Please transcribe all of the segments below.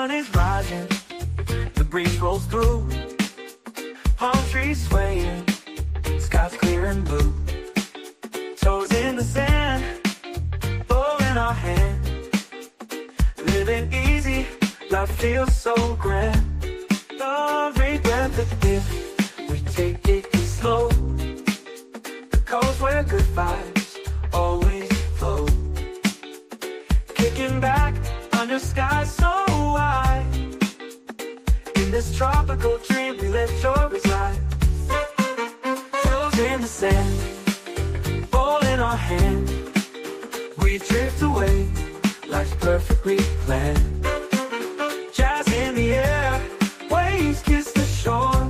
sun is rising, the breeze rolls through, palm trees swaying, sky's clear and blue. Toes in the sand, bowl in our hand, living easy, life feels so grand. Every breath a gift, we take it slow. The coast where good vibes always flow. Kicking back under skies so wide, in this tropical dream we let joy reside. Toes in the sand, ball in our hand, we drift away, life's perfectly planned. Jazz in the air, waves kiss the shore.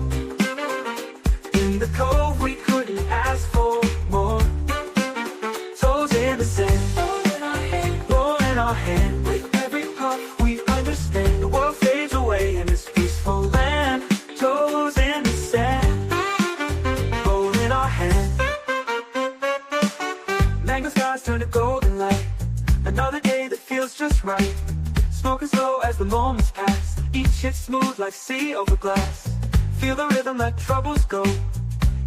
In the cove we couldn't ask for more. Toes in the sand, ball in our hand, with every puff we understand. The world fades away in this peaceful land. Toes in the sand, ball in our hand. Mango skies turn to golden light, another day that feels just right. Smoking slow as the moments pass, each hit smooth like sea over glass. Feel the rhythm, let troubles go.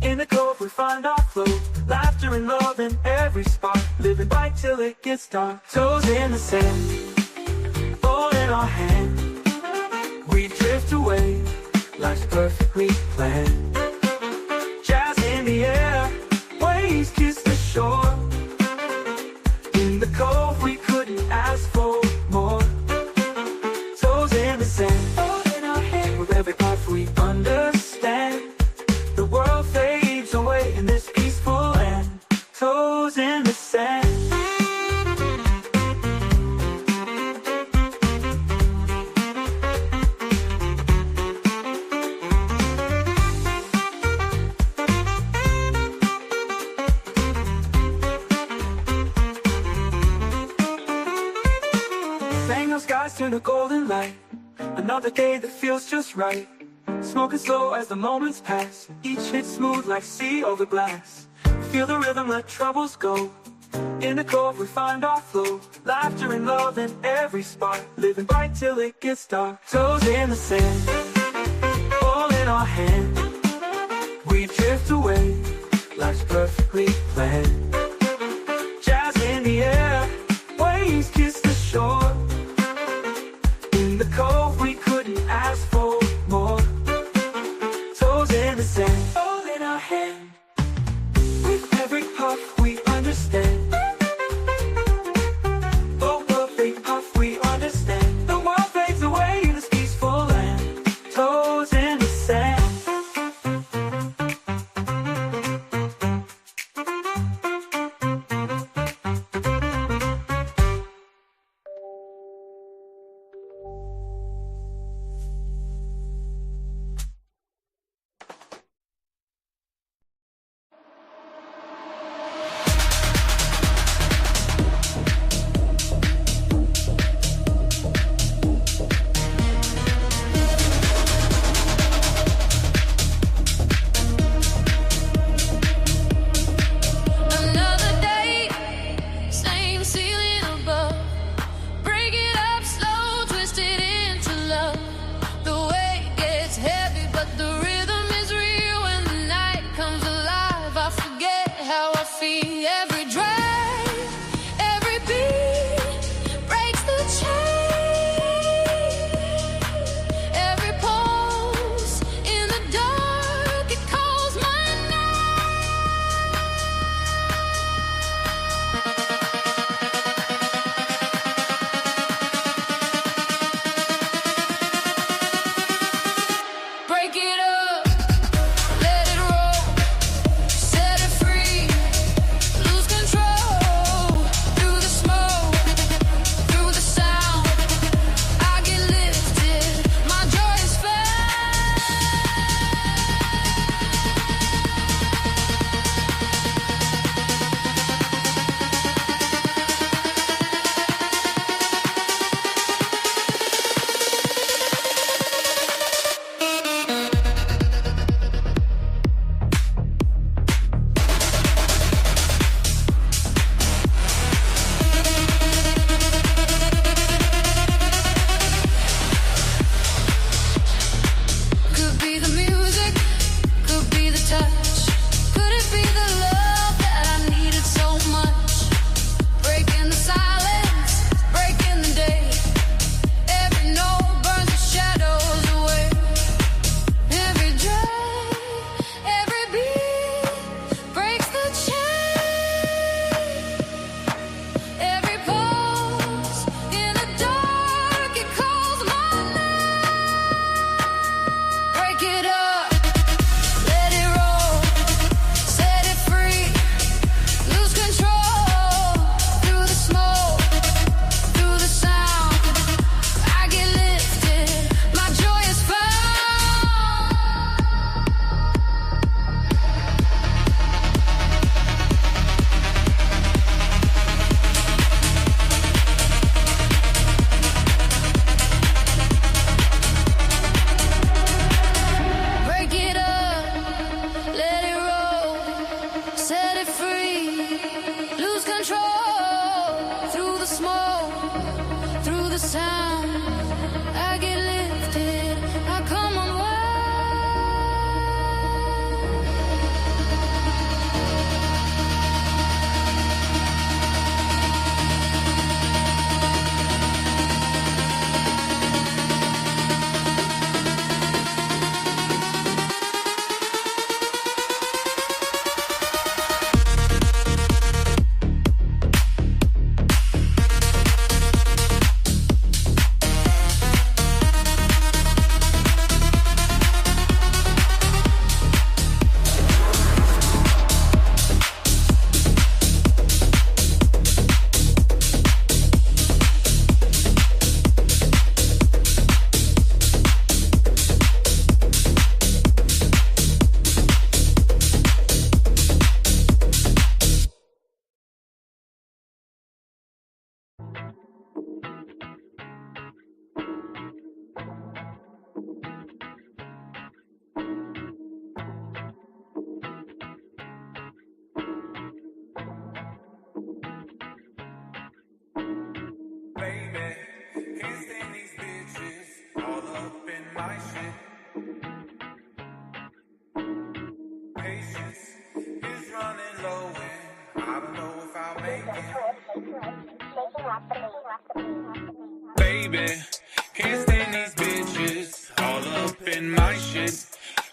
In the cove we find our flow, laughter and love in every spark, living bright till it gets dark. Toes in the sand, ball in our hand, we drift away, life's perfectly planned. Jazz in the air, waves kiss the shore. In the cove we couldn't ask for more. Toes in the sand, ball in our hand, with every puff we understand. The world fades away in this peaceful land. Toes in the sand. Mango skies turn to golden light, another day that feels just right. Smoking slow as the moments pass, each hit smooth like sea over glass. Feel the rhythm, let troubles go. In the cove we find our flow, laughter and love in every spark, living bright till it gets dark. Toes in the sand, ball in our hand, we drift away, life's perfectly planned. Jazz in the air, waves kiss the shore. In the cove we couldn't ask for more. Toes in the sand, ball in our hand, with every puff we understand. Oh, every puff we understand. The world fades away in this peaceful land. Toes in the sand. patience is running low and I don't know if I'll make it. Baby, can't stand these bitches all up in my shit.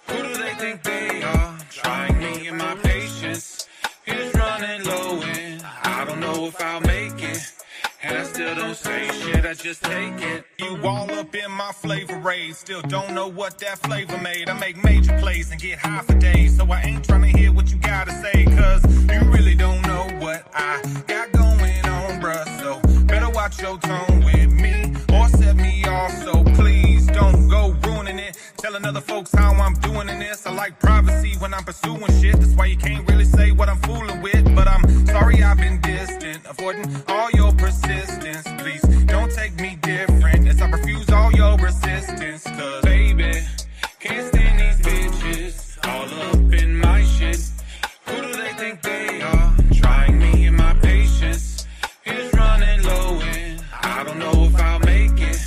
Who do they think they are? Trying me and my patience is running low and I don't know if I'll make it. And I still don't say shit, I just take it. You all up in my flavor raid, still don't know what that flavor made. I make major plays and get high for days, so I ain't trying to hear what you gotta say, cause you really don't know what I got going on, bruh. So better watch your tone with me or set me off, so please don't go ruining it. Telling other folks how I'm doing in this. I like privacy when I'm pursuing shit, that's why you can't really say what I'm fooling with. But I'm sorry I've been distant, avoiding all your persistence. Please don't take me different as I refuse all your resistance. Cause baby, can't stand these bitches all up in my shit. Who do they think they are? Trying me and my patience is running low and I don't know if I'll make it.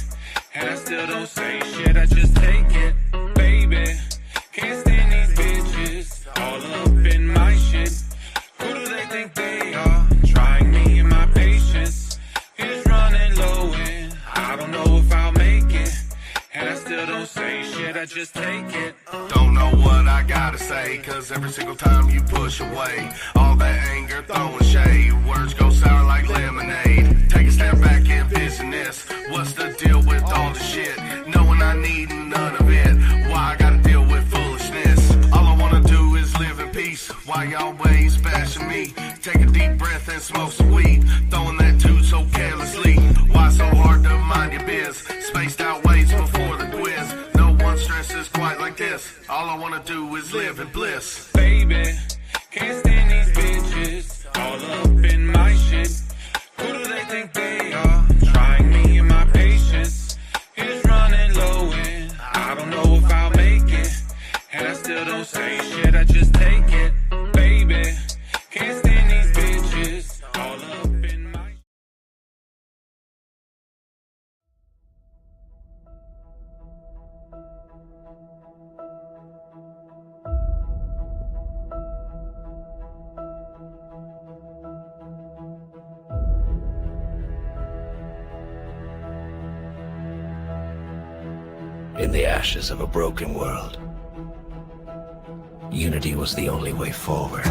And I still don't say shit, I just take it. Baby, can't stand these bitches all up in my shit. Who do they think they are? Trying me and my patience is running low and I don't know if I'll make it. And I still don't say shit, I just take it. Don't know what I gotta say, cause every single time you push away all that anger, throwing shade, words go sour like lemonade. Take a step back, envision this. What's the deal with all the shit? Knowing I need none of it. Why I gotta deal with foolishness? All I wanna do is live in peace. Why y'all always bashing me? Take a deep breath and smoke some weed. Throwing that too so carelessly. Why so hard to mind your biz? Spaced out ways before the quiz. No one stresses quite like this. All I wanna do is live in bliss. Baby, can't stand these bitches all up in my shit. Who do they think they are? Trying me and my patience is running low and I don't know if I'll make it. And I still don't say shit, I just take it. Baby, can't stand these bitches all up in my shit. In the ashes of a broken world, unity was the only way forward.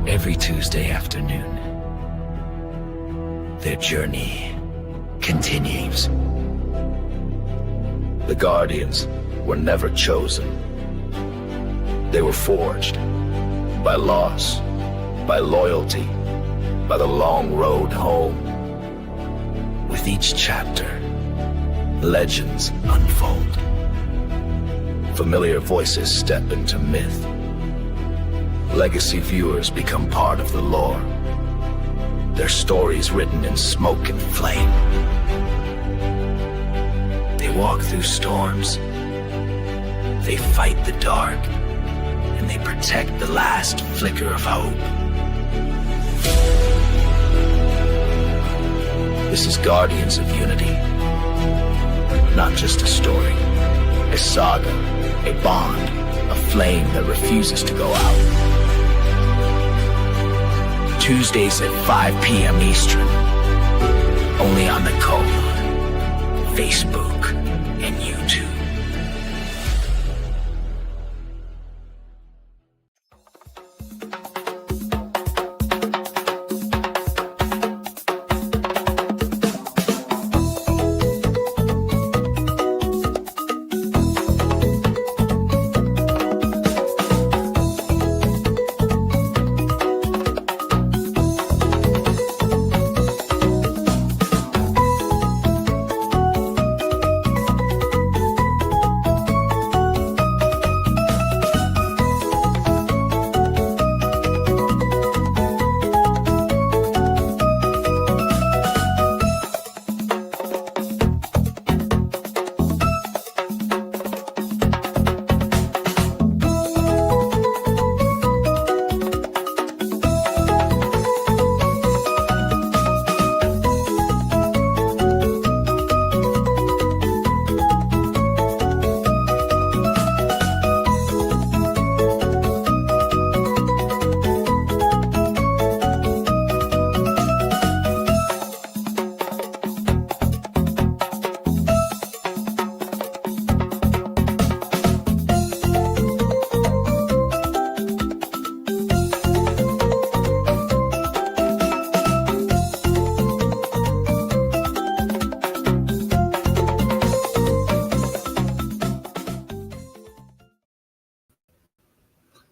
Every Tuesday afternoon, their journey continues. The Guardians were never chosen. They were forged by loss, by loyalty, by the long road home. With each chapter, legends unfold. Familiar voices step into myth. Legacy viewers become part of the lore. Their stories written in smoke and flame. They walk through storms. They fight the dark. And they protect the last flicker of hope. This is Guardians of Unity. Not just a story, a saga, a bond, a flame that refuses to go out. Tuesdays at 5 p.m. Eastern, only on the Cove, Facebook, and YouTube.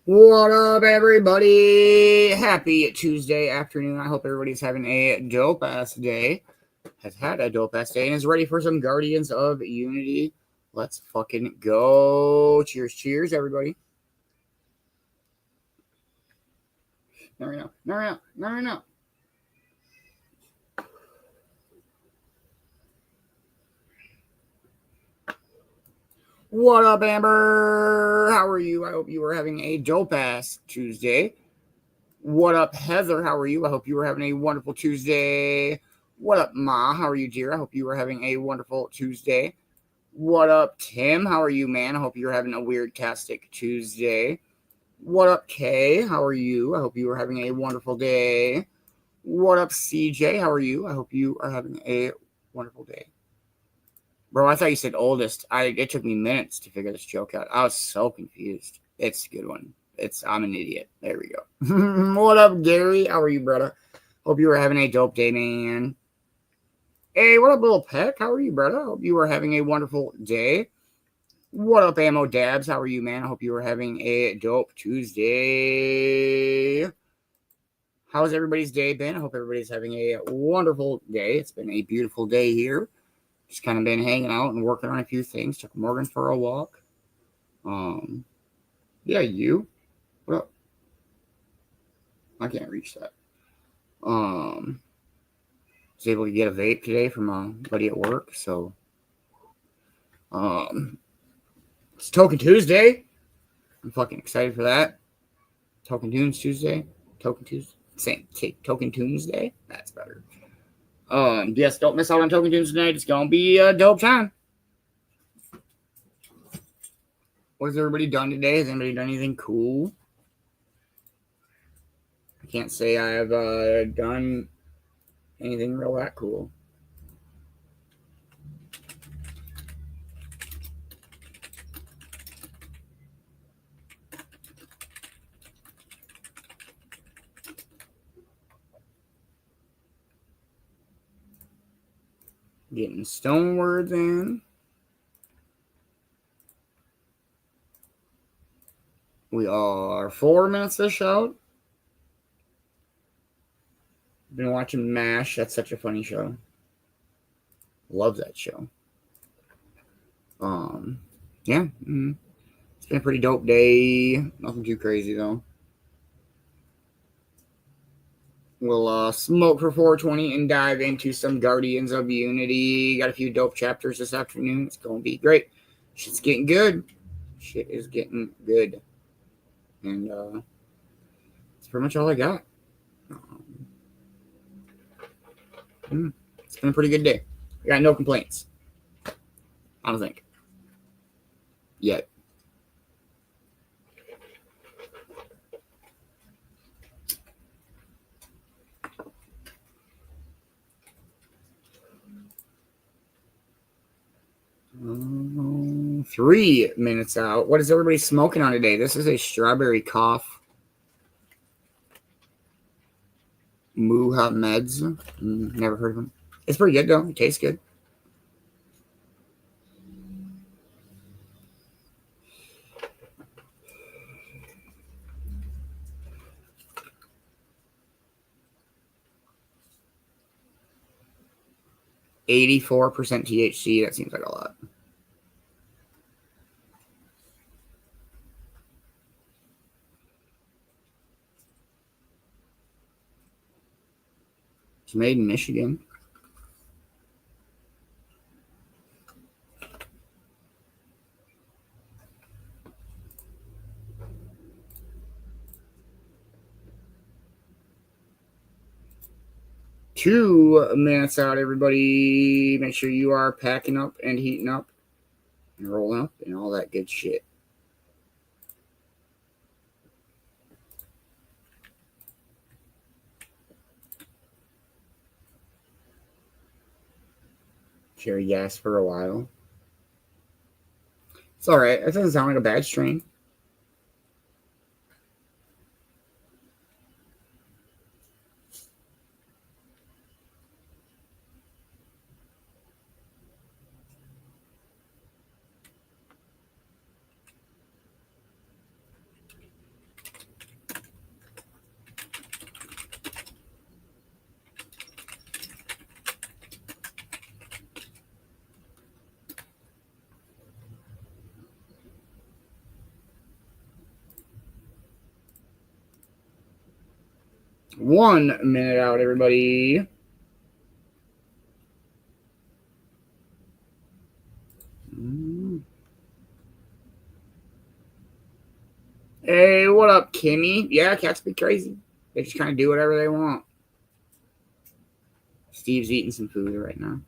What up, everybody? Happy Tuesday afternoon. I hope everybody's having a dope ass day, has had a dope ass day, and is ready for some Guardians of Unity. Let's fucking go. Cheers, cheers, everybody. No, right now. No, right now. No, right now. What up, Amber? How are you? I hope you are having a dope ass Tuesday. What up, Heather? How are you? I hope you are having a wonderful Tuesday. What up, Ma? How are you, dear? I hope you are having a wonderful Tuesday. What up, Tim? How are you, man? I hope you're having a weird-tastic Tuesday. What up, Kay? How are you? I hope you are having a wonderful day. What up, CJ? How are you? I hope you are having a wonderful day. Bro, I thought you said oldest. It took me minutes to figure this joke out. I was so confused. It's a good one. I'm an idiot. There we go. What up, Gary? How are you, brother? Hope you are having a dope day, man. Hey, what up, little Peck? How are you, brother? Hope you are having a wonderful day. What up, Ammo Dabs? How are you, man? I hope you are having a dope Tuesday. How's everybody's day been? I hope everybody's having a wonderful day. It's been a beautiful day here. Just kind of been hanging out and working on a few things. Took Morgan for a walk. Yeah, you. What up? I can't reach that. Was able to get a vape today from a buddy at work, so it's Token Tuesday. I'm fucking excited for that. Token Tunes Tuesday. Token Tuesday. Same. Token Tuesday. That's better. Yes, don't miss out on Token Tunes tonight. It's gonna be a dope time. What has everybody done today? Has anybody done anything cool? I can't say I have done anything real that cool. Getting stone words in. We are 4 minutes this out. Been watching MASH. That's such a funny show. Love that show. Yeah. It's been a pretty dope day. Nothing too crazy though. We'll smoke for 420 and dive into some Guardians of Unity. Got a few dope chapters this afternoon. It's gonna be great. Shit's getting good. Shit is getting good. And that's pretty much all I got. It's been a pretty good day. I got no complaints. I don't think. Yet. Oh, 3 minutes out. What is everybody smoking on today? This is a strawberry cough. Muha Meds. Never heard of them. It's pretty good though. It tastes good. %84 THC. That seems like a lot. It's made in Michigan. Two minutes out, everybody. Make sure you are packing up and heating up and rolling up and all that good shit. Cherry gas for a while. It's all right. That doesn't sound like a bad strain. 1 minute out, everybody. Hey, what up, Kimmy? Yeah, cats be crazy. They just kind of do whatever they want. Steve's eating some food right now.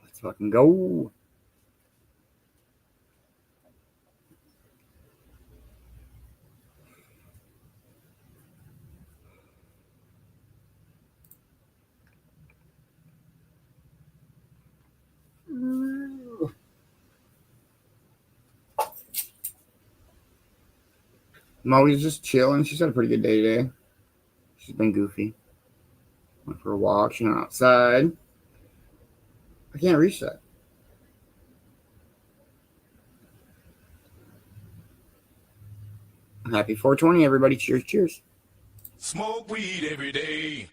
Let's fucking go. Molly's just chilling. She's had a pretty good day today. She's been goofy. Went for a walk. She went outside. I can't reach that. Happy 420, everybody. Cheers, cheers. Smoke weed every day.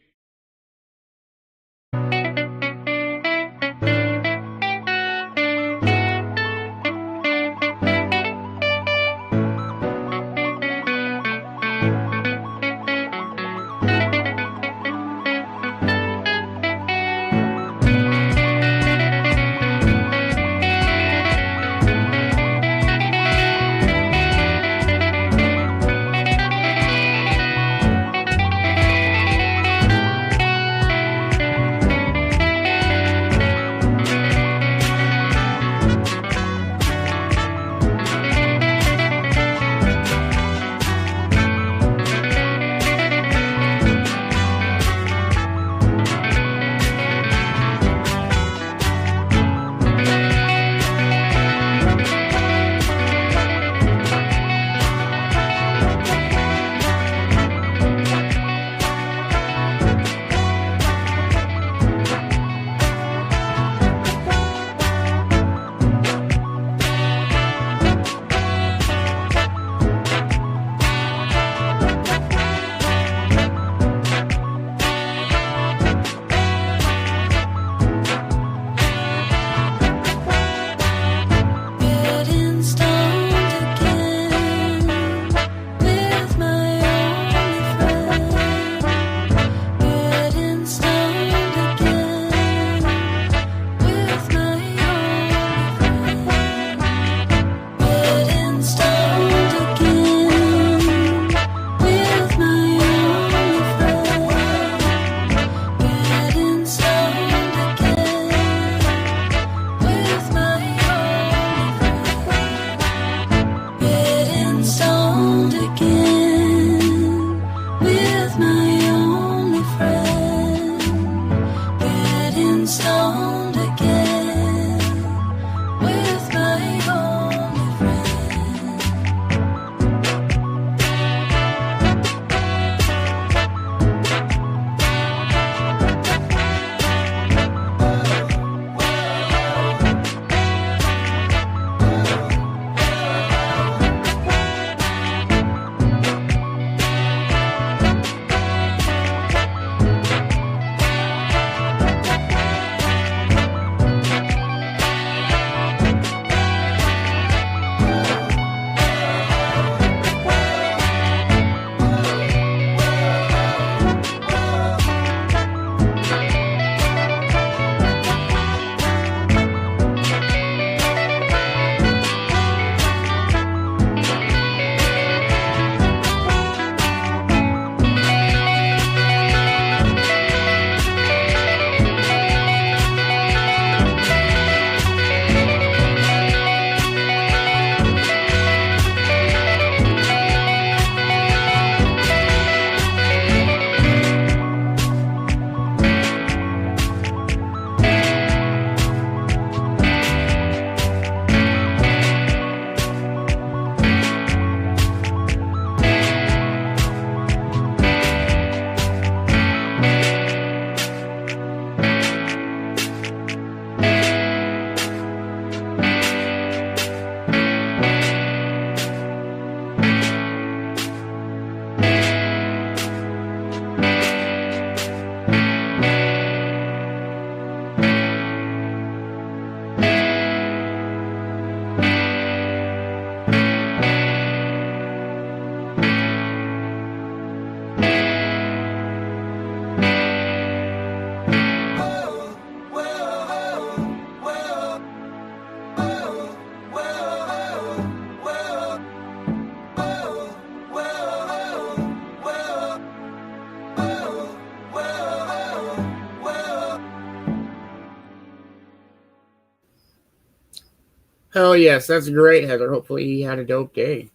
Hell yes, that's great, Heather. Hopefully he had a dope day.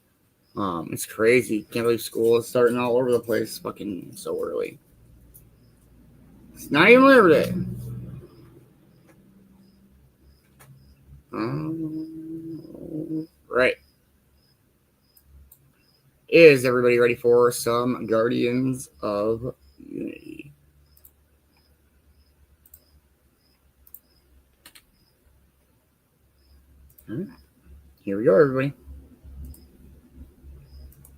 It's crazy. Can't believe school is starting all over the place fucking so early. It's not even Labor Day. Right. Is everybody ready for some Guardians of Unity? Right. Here we go, everybody.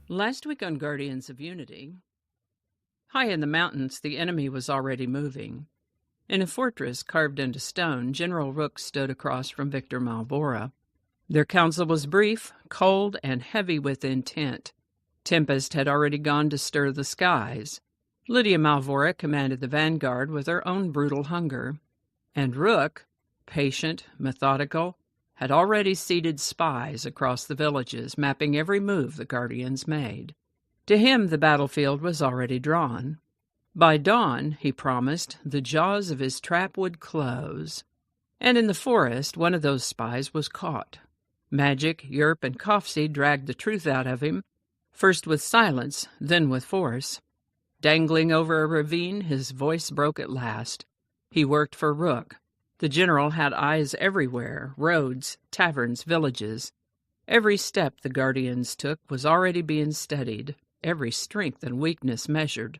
Last week on Guardians of Unity, high in the mountains, the enemy was already moving. In a fortress carved into stone, General Rook stood across from Victor Malvora. Their council was brief, cold, and heavy with intent. Tempest had already gone to stir the skies. Lydia Malvora commanded the vanguard with her own brutal hunger. And Rook, patient, methodical, had already seated spies across the villages, mapping every move the Guardians made. To him, the battlefield was already drawn. By dawn, he promised, the jaws of his trap would close. And in the forest, one of those spies was caught. Magic, Yerp, and Kofsi dragged the truth out of him, first with silence, then with force. Dangling over a ravine, his voice broke at last. He worked for Rook. The general had eyes everywhere, roads, taverns, villages. Every step the Guardians took was already being studied, every strength and weakness measured.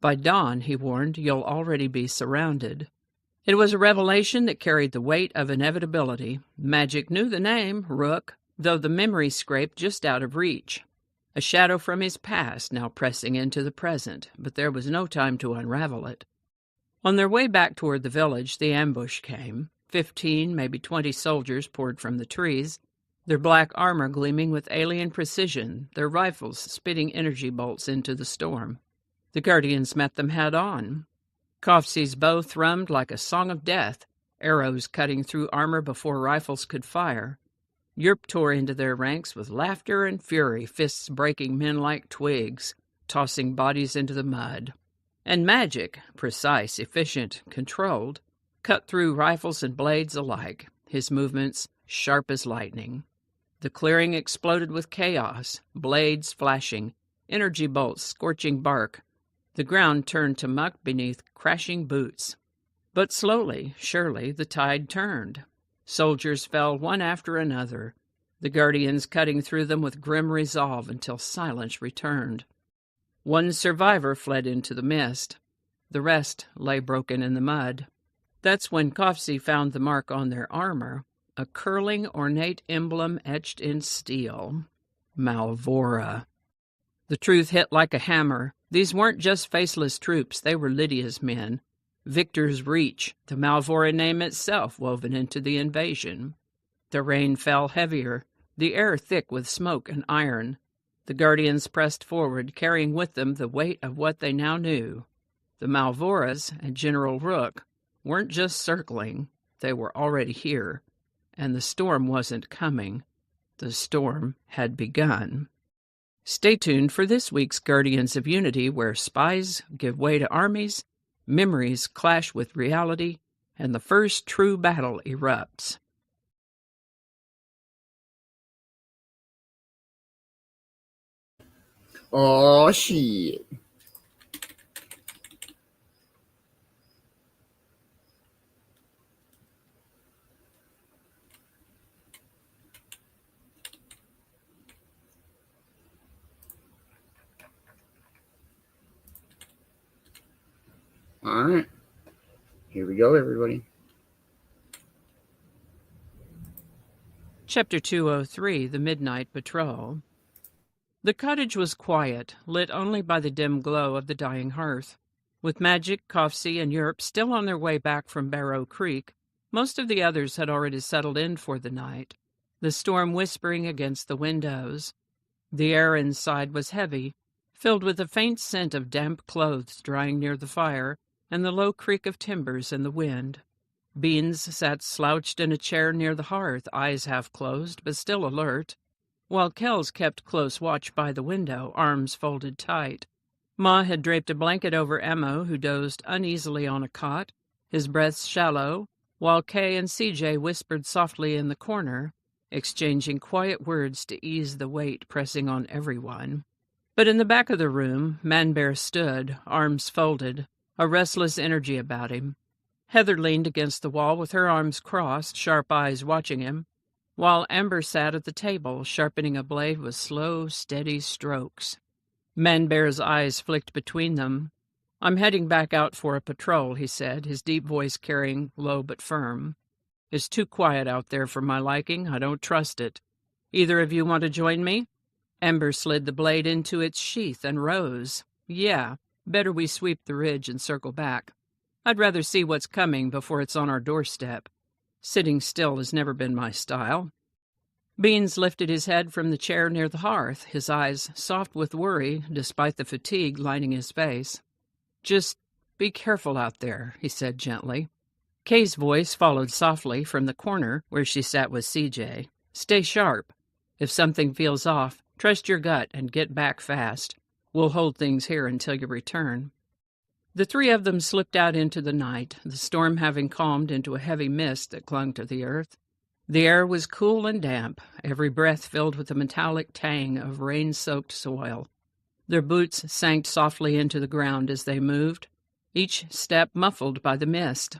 By dawn, he warned, you'll already be surrounded. It was a revelation that carried the weight of inevitability. Magic knew the name, Rook, though the memory scraped just out of reach. A shadow from his past now pressing into the present, but there was no time to unravel it. On their way back toward the village, the ambush came. 15, maybe 20 soldiers poured from the trees, their black armor gleaming with alien precision, their rifles spitting energy bolts into the storm. The Guardians met them head-on. Kofsi's bow thrummed like a song of death, arrows cutting through armor before rifles could fire. Yerp tore into their ranks with laughter and fury, fists breaking men like twigs, tossing bodies into the mud. And Magic, precise, efficient, controlled, cut through rifles and blades alike, his movements sharp as lightning. The clearing exploded with chaos, blades flashing, energy bolts scorching bark. The ground turned to muck beneath crashing boots. But slowly, surely, the tide turned. Soldiers fell one after another, the Guardians cutting through them with grim resolve until silence returned. One survivor fled into the mist. The rest lay broken in the mud. That's when Kofsi found the mark on their armor, a curling, ornate emblem etched in steel. Malvora. The truth hit like a hammer. These weren't just faceless troops, they were Lydia's men. Victor's Reach, the Malvora name itself woven into the invasion. The rain fell heavier, the air thick with smoke and iron. The Guardians pressed forward, carrying with them the weight of what they now knew. The Malvoras and General Rook weren't just circling, they were already here. And the storm wasn't coming. The storm had begun. Stay tuned for this week's Guardians of Unity, where spies give way to armies, memories clash with reality, and the first true battle erupts. Oh, shit. All right. Here we go, everybody. Chapter 203, The Midnight Patrol. The cottage was quiet, lit only by the dim glow of the dying hearth. With Magic, Kofsi, and Yerp still on their way back from Barrow Creek, most of the others had already settled in for the night, the storm whispering against the windows. The air inside was heavy, filled with a faint scent of damp clothes drying near the fire and the low creak of timbers in the wind. Beans sat slouched in a chair near the hearth, eyes half closed but still alert, while Kells kept close watch by the window, arms folded tight. Ma had draped a blanket over Emo, who dozed uneasily on a cot, his breath shallow, while Kay and CJ whispered softly in the corner. exchanging quiet words to ease the weight pressing on everyone. But in the back of the room, Man-Bear stood, arms folded, a restless energy about him. Heather leaned against the wall with her arms crossed, sharp eyes watching him, while Amber sat at the table, sharpening a blade with slow, steady strokes. Man-Bear's eyes flicked between them. "I'm heading back out for a patrol," he said, his deep voice carrying low but firm. "It's too quiet out there for my liking. I don't trust it. Either of you want to join me?" Amber slid the blade into its sheath and rose. "Yeah, better we sweep the ridge and circle back. I'd rather see what's coming before it's on our doorstep. Sitting still has never been my style." Beans lifted his head from the chair near the hearth, his eyes soft with worry despite the fatigue lining his face. "Just be careful out there," he said gently. Kay's voice followed softly from the corner where she sat with CJ. "Stay sharp. If something feels off, trust your gut and get back fast. We'll hold things here until you return." The three of them slipped out into the night, the storm having calmed into a heavy mist that clung to the earth. The air was cool and damp, every breath filled with the metallic tang of rain-soaked soil. Their boots sank softly into the ground as they moved, each step muffled by the mist.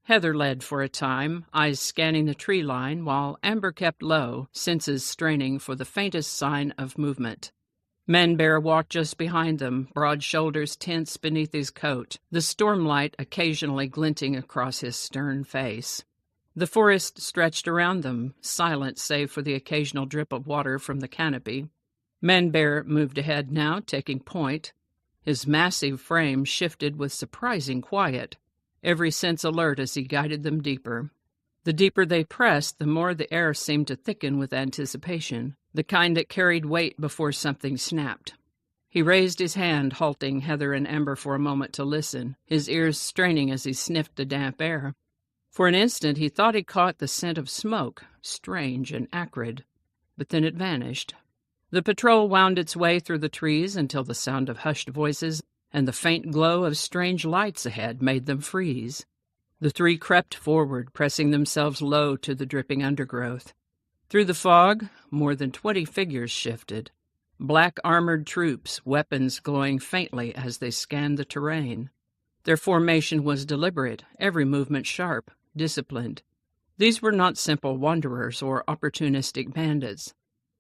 Heather led for a time, eyes scanning the tree line, while Amber kept low, senses straining for the faintest sign of movement. Man-Bear walked just behind them, broad shoulders tense beneath his coat, the stormlight occasionally glinting across his stern face. The forest stretched around them, silent save for the occasional drip of water from the canopy. Man-Bear moved ahead now, taking point. His massive frame shifted with surprising quiet, every sense alert as he guided them deeper. The deeper they pressed, the more the air seemed to thicken with anticipation, the kind that carried weight before something snapped. He raised his hand, halting Heather and Amber for a moment to listen, his ears straining as he sniffed the damp air. For an instant he thought he caught the scent of smoke, strange and acrid, but then it vanished. The patrol wound its way through the trees until the sound of hushed voices and the faint glow of strange lights ahead made them freeze. The three crept forward, pressing themselves low to the dripping undergrowth. Through the fog, more than 20 figures shifted, black armored troops, weapons glowing faintly as they scanned the terrain. Their formation was deliberate, every movement sharp, disciplined. These were not simple wanderers or opportunistic bandits.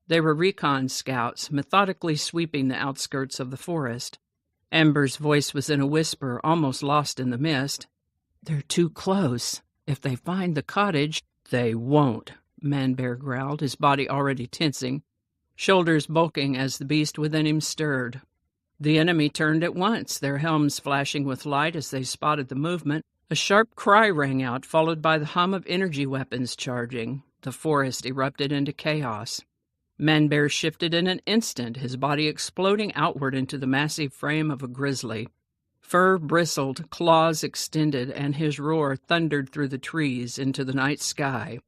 They were recon scouts, methodically sweeping the outskirts of the forest. Amber's voice was in a whisper, almost lost in the mist. "They're too close. If they find the cottage—" "They won't," Man-Bear growled, his body already tensing, shoulders bulking as the beast within him stirred. The enemy turned at once, their helms flashing with light as they spotted the movement. A sharp cry rang out, followed by the hum of energy weapons charging. The forest erupted into chaos. Man-Bear shifted in an instant, his body exploding outward into the massive frame of a grizzly. Fur bristled, claws extended, and his roar thundered through the trees into the night sky.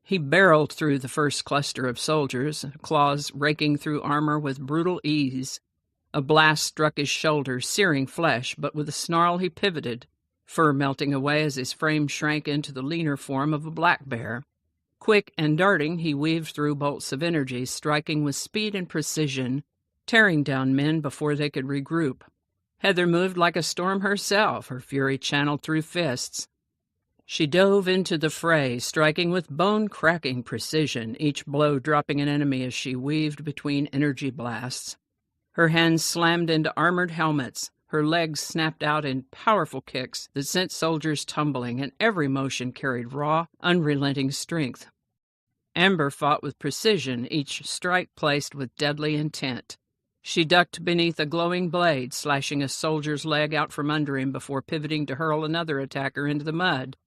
He barreled through the first cluster of soldiers, claws raking through armor with brutal ease. A blast struck his shoulder, searing flesh, but with a snarl he pivoted, fur melting away as his frame shrank into the leaner form of a black bear. Quick and darting, he weaved through bolts of energy, striking with speed and precision, tearing down men before they could regroup. Heather moved like a storm herself, her fury channeled through fists. She dove into the fray, striking with bone-cracking precision, each blow dropping an enemy as she weaved between energy blasts. Her hands slammed into armored helmets, her legs snapped out in powerful kicks that sent soldiers tumbling, and every motion carried raw, unrelenting strength. Amber fought with precision, each strike placed with deadly intent. She ducked beneath a glowing blade, slashing a soldier's leg out from under him before pivoting to hurl another attacker into the mud.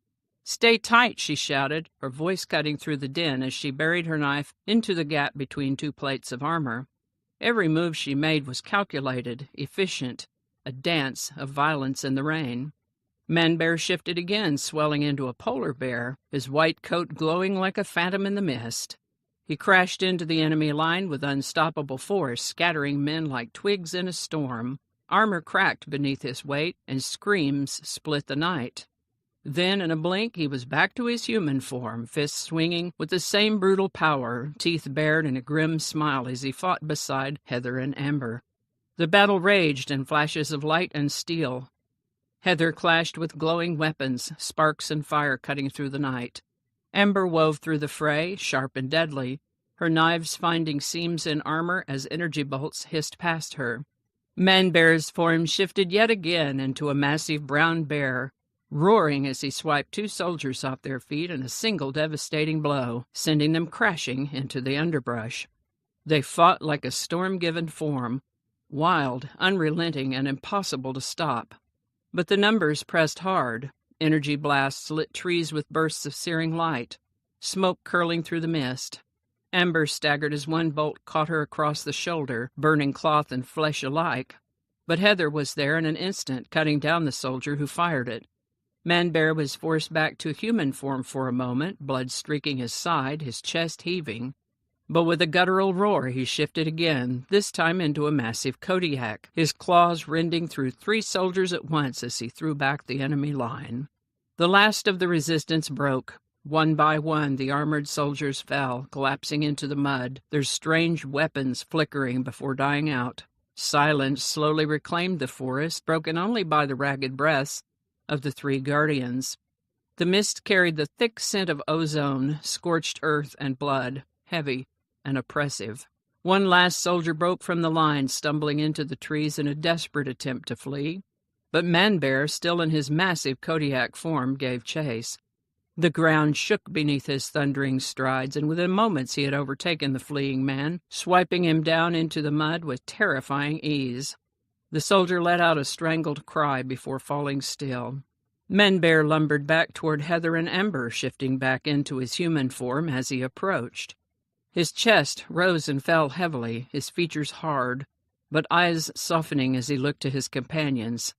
"Stay tight," she shouted, her voice cutting through the din as she buried her knife into the gap between two plates of armor. Every move she made was calculated, efficient, a dance of violence in the rain. Man-Bear shifted again, swelling into a polar bear, his white coat glowing like a phantom in the mist. He crashed into the enemy line with unstoppable force, scattering men like twigs in a storm. Armor cracked beneath his weight, and screams split the night. Then, in a blink, he was back to his human form, fists swinging with the same brutal power, teeth bared in a grim smile as he fought beside Heather and Amber. The battle raged in flashes of light and steel. Heather clashed with glowing weapons, sparks and fire cutting through the night. Amber wove through the fray, sharp and deadly, her knives finding seams in armor as energy bolts hissed past her. Man-Bear's form shifted yet again into a massive brown bear, roaring as he swiped two soldiers off their feet in a single devastating blow, sending them crashing into the underbrush. They fought like a storm-given form, wild, unrelenting, and impossible to stop. But the numbers pressed hard. Energy blasts lit trees with bursts of searing light, smoke curling through the mist. Amber staggered as one bolt caught her across the shoulder, burning cloth and flesh alike. But Heather was there in an instant, cutting down the soldier who fired it. Man-Bear was forced back to human form for a moment, blood streaking his side, his chest heaving. But with a guttural roar he shifted again, this time into a massive Kodiak, his claws rending through 3 soldiers at once as he threw back the enemy line. The last of the resistance broke. One by one the armored soldiers fell, collapsing into the mud, their strange weapons flickering before dying out. Silence slowly reclaimed the forest, broken only by the ragged breaths of the 3 guardians. The mist carried the thick scent of ozone, scorched earth, and blood, heavy and oppressive. One last soldier broke from the line, stumbling into the trees in a desperate attempt to flee. But Man-Bear, still in his massive Kodiak form, gave chase. The ground shook beneath his thundering strides, and within moments he had overtaken the fleeing man, swiping him down into the mud with terrifying ease. The soldier let out a strangled cry before falling still. Man-Bear lumbered back toward Heather and Amber, shifting back into his human form as he approached. His chest rose and fell heavily, his features hard, but eyes softening as he looked to his companions.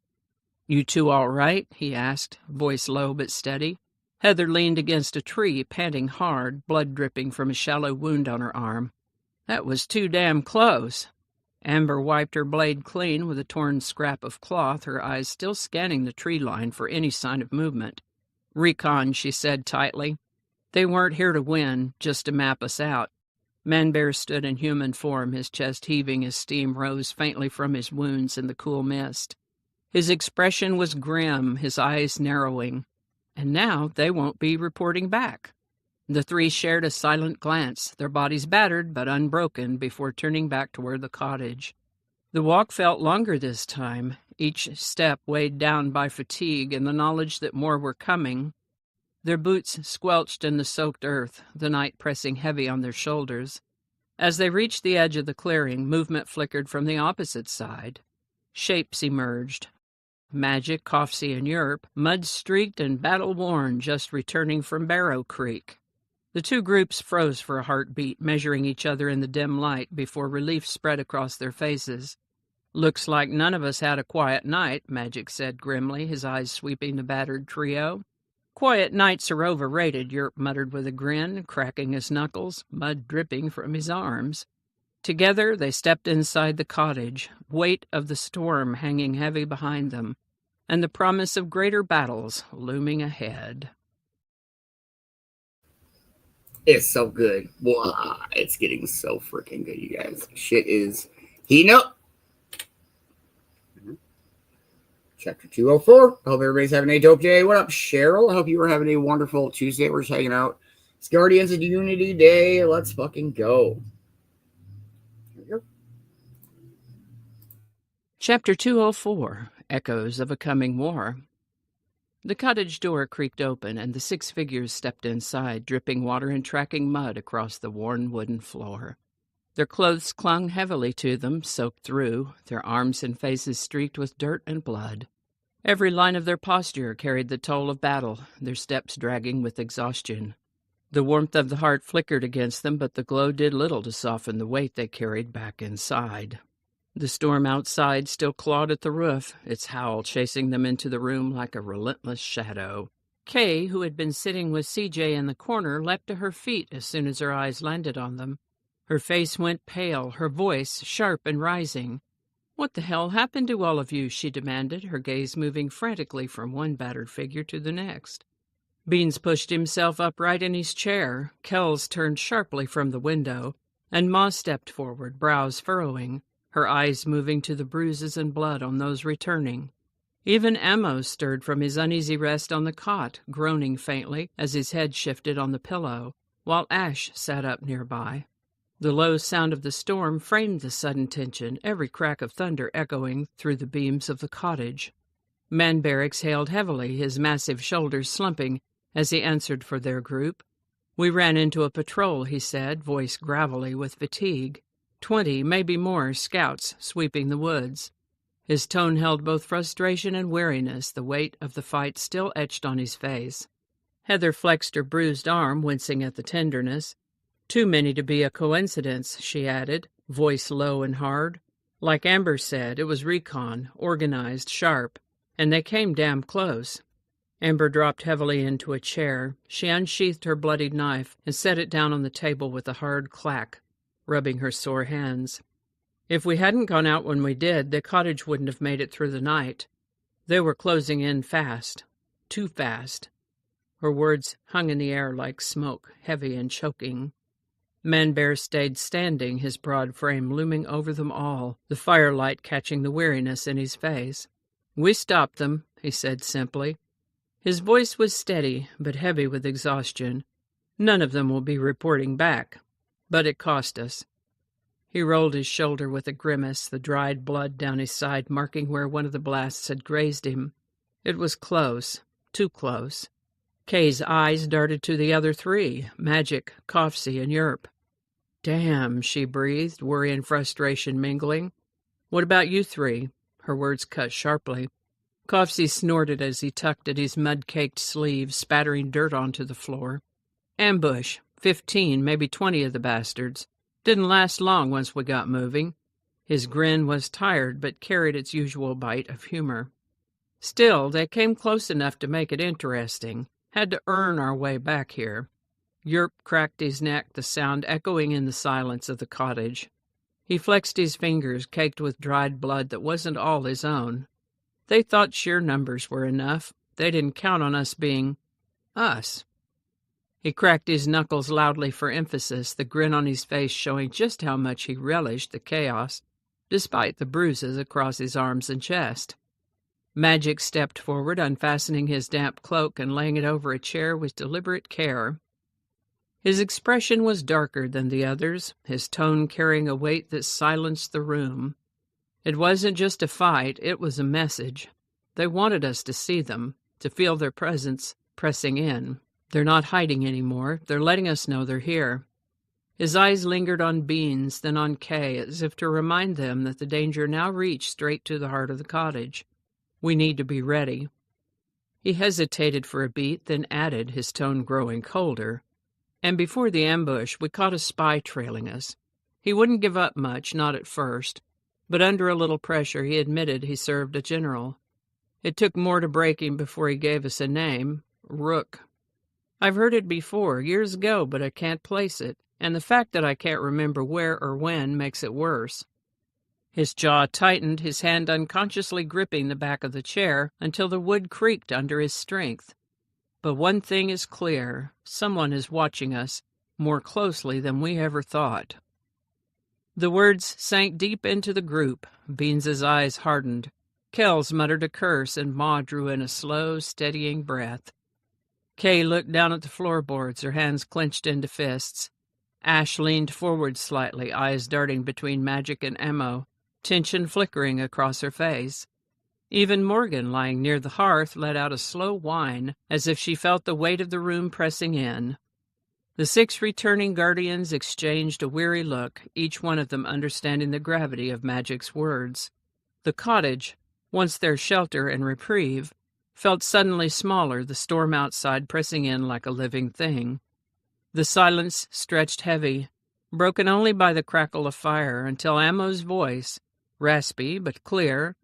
"You two all right?" he asked, voice low but steady. Heather leaned against a tree, panting hard, blood dripping from a shallow wound on her arm. "That was too damn close." Amber wiped her blade clean with a torn scrap of cloth, her eyes still scanning the tree line for any sign of movement. "Recon," she said tightly. "They weren't here to win, just to map us out." Man-Bear stood in human form, his chest heaving as steam rose faintly from his wounds in the cool mist. His expression was grim, his eyes narrowing. And now they won't be reporting back. The 3 shared a silent glance, their bodies battered but unbroken, before turning back toward the cottage. The walk felt longer this time, each step weighed down by fatigue and the knowledge that more were coming. Their boots squelched in the soaked earth, the night pressing heavy on their shoulders. As they reached the edge of the clearing, movement flickered from the opposite side. Shapes emerged. Magic, Coffsey, and Europe, mud-streaked and battle-worn, just returning from Barrow Creek. The 2 groups froze for a heartbeat, measuring each other in the dim light before relief spread across their faces. "Looks like none of us had a quiet night," Magic said grimly, his eyes sweeping the battered trio. "Quiet nights are overrated," Europe muttered with a grin, cracking his knuckles, mud dripping from his arms. Together they stepped inside the cottage, weight of the storm hanging heavy behind them, and the promise of greater battles looming ahead. It's so good. Wow, it's getting so freaking good, you guys. Shit is heating up. Chapter 204. I hope everybody's having a dope day. What up, Cheryl? I hope you were having a wonderful Tuesday. We're just hanging out. It's Guardians of Unity Day. Let's fucking go. Chapter 204. Echoes of a Coming War. The cottage door creaked open, and the 6 figures stepped inside, dripping water and tracking mud across the worn wooden floor. Their clothes clung heavily to them, soaked through, their arms and faces streaked with dirt and blood. Every line of their posture carried the toll of battle, their steps dragging with exhaustion. The warmth of the heart flickered against them, but the glow did little to soften the weight they carried back inside. The storm outside still clawed at the roof, its howl chasing them into the room like a relentless shadow. Kay, who had been sitting with CJ in the corner, leapt to her feet as soon as her eyes landed on them. Her face went pale, her voice sharp and rising. "What the hell happened to all of you?" she demanded, her gaze moving frantically from one battered figure to the next. Beans pushed himself upright in his chair. Kells turned sharply from the window, and Ma stepped forward, brows furrowing, her eyes moving to the bruises and blood on those returning. Even Amos stirred from his uneasy rest on the cot, groaning faintly as his head shifted on the pillow, while Ash sat up nearby. The low sound of the storm framed the sudden tension, every crack of thunder echoing through the beams of the cottage. Manbear exhaled heavily, his massive shoulders slumping as he answered for their group. "We ran into a patrol," he said, voice gravelly with fatigue. 20, maybe more, scouts sweeping the woods. His tone held both frustration and weariness, the weight of the fight still etched on his face. Heather flexed her bruised arm, wincing at the tenderness. "Too many to be a coincidence," she added, voice low and hard. "Like Amber said, it was recon, organized, sharp, and they came damn close." Amber dropped heavily into a chair. She unsheathed her bloodied knife and set it down on the table with a hard clack, rubbing her sore hands. "If we hadn't gone out when we did, the cottage wouldn't have made it through the night. They were closing in fast. Too fast." Her words hung in the air like smoke, heavy and choking. Manbear stayed standing, his broad frame looming over them all, the firelight catching the weariness in his face. "We stopped them," he said simply. His voice was steady, but heavy with exhaustion. "None of them will be reporting back. But it cost us." He rolled his shoulder with a grimace, the dried blood down his side marking where one of the blasts had grazed him. It was close, too close. Kay's eyes darted to the other three, Magic, Coffsey, and Yerp. "Damn," she breathed, worry and frustration mingling. "What about you three?" Her words cut sharply. Coffsey snorted as he tugged at his mud-caked sleeve, spattering dirt onto the floor. "Ambush. 15, maybe 20 of the bastards. Didn't last long once we got moving." His grin was tired, but carried its usual bite of humor. "Still, they came close enough to make it interesting. Had to earn our way back here." Yerp cracked his neck, the sound echoing in the silence of the cottage. He flexed his fingers, caked with dried blood that wasn't all his own. "They thought sheer numbers were enough. They didn't count on us being us." He cracked his knuckles loudly for emphasis, the grin on his face showing just how much he relished the chaos, despite the bruises across his arms and chest. Magic stepped forward, unfastening his damp cloak and laying it over a chair with deliberate care. His expression was darker than the others, his tone carrying a weight that silenced the room. It wasn't just a fight, it was a message. They wanted us to see them, to feel their presence pressing in. They're not hiding anymore. They're letting us know they're here. His eyes lingered on Beans, then on Kay, as if to remind them that the danger now reached straight to the heart of the cottage. "We need to be ready." He hesitated for a beat, then added, his tone growing colder. "And before the ambush, we caught a spy trailing us. He wouldn't give up much, not at first, but under a little pressure he admitted he served a general. It took more to break him before he gave us a name, Rook. I've heard it before, years ago, but I can't place it, and the fact that I can't remember where or when makes it worse." His jaw tightened, his hand unconsciously gripping the back of the chair until the wood creaked under his strength. "But one thing is clear. Someone is watching us more closely than we ever thought." The words sank deep into the group. Beans's eyes hardened. Kells muttered a curse, and Ma drew in a slow, steadying breath. Kay looked down at the floorboards, her hands clenched into fists. Ash leaned forward slightly, eyes darting between Magic and Ammo, tension flickering across her face. Even Morgan, lying near the hearth, let out a slow whine, as if she felt the weight of the room pressing in. The 6 returning guardians exchanged a weary look, each one of them understanding the gravity of Magic's words. The cottage, once their shelter and reprieve, felt suddenly smaller, the storm outside pressing in like a living thing. The silence stretched heavy, broken only by the crackle of fire, until Ammo's voice, raspy but clear,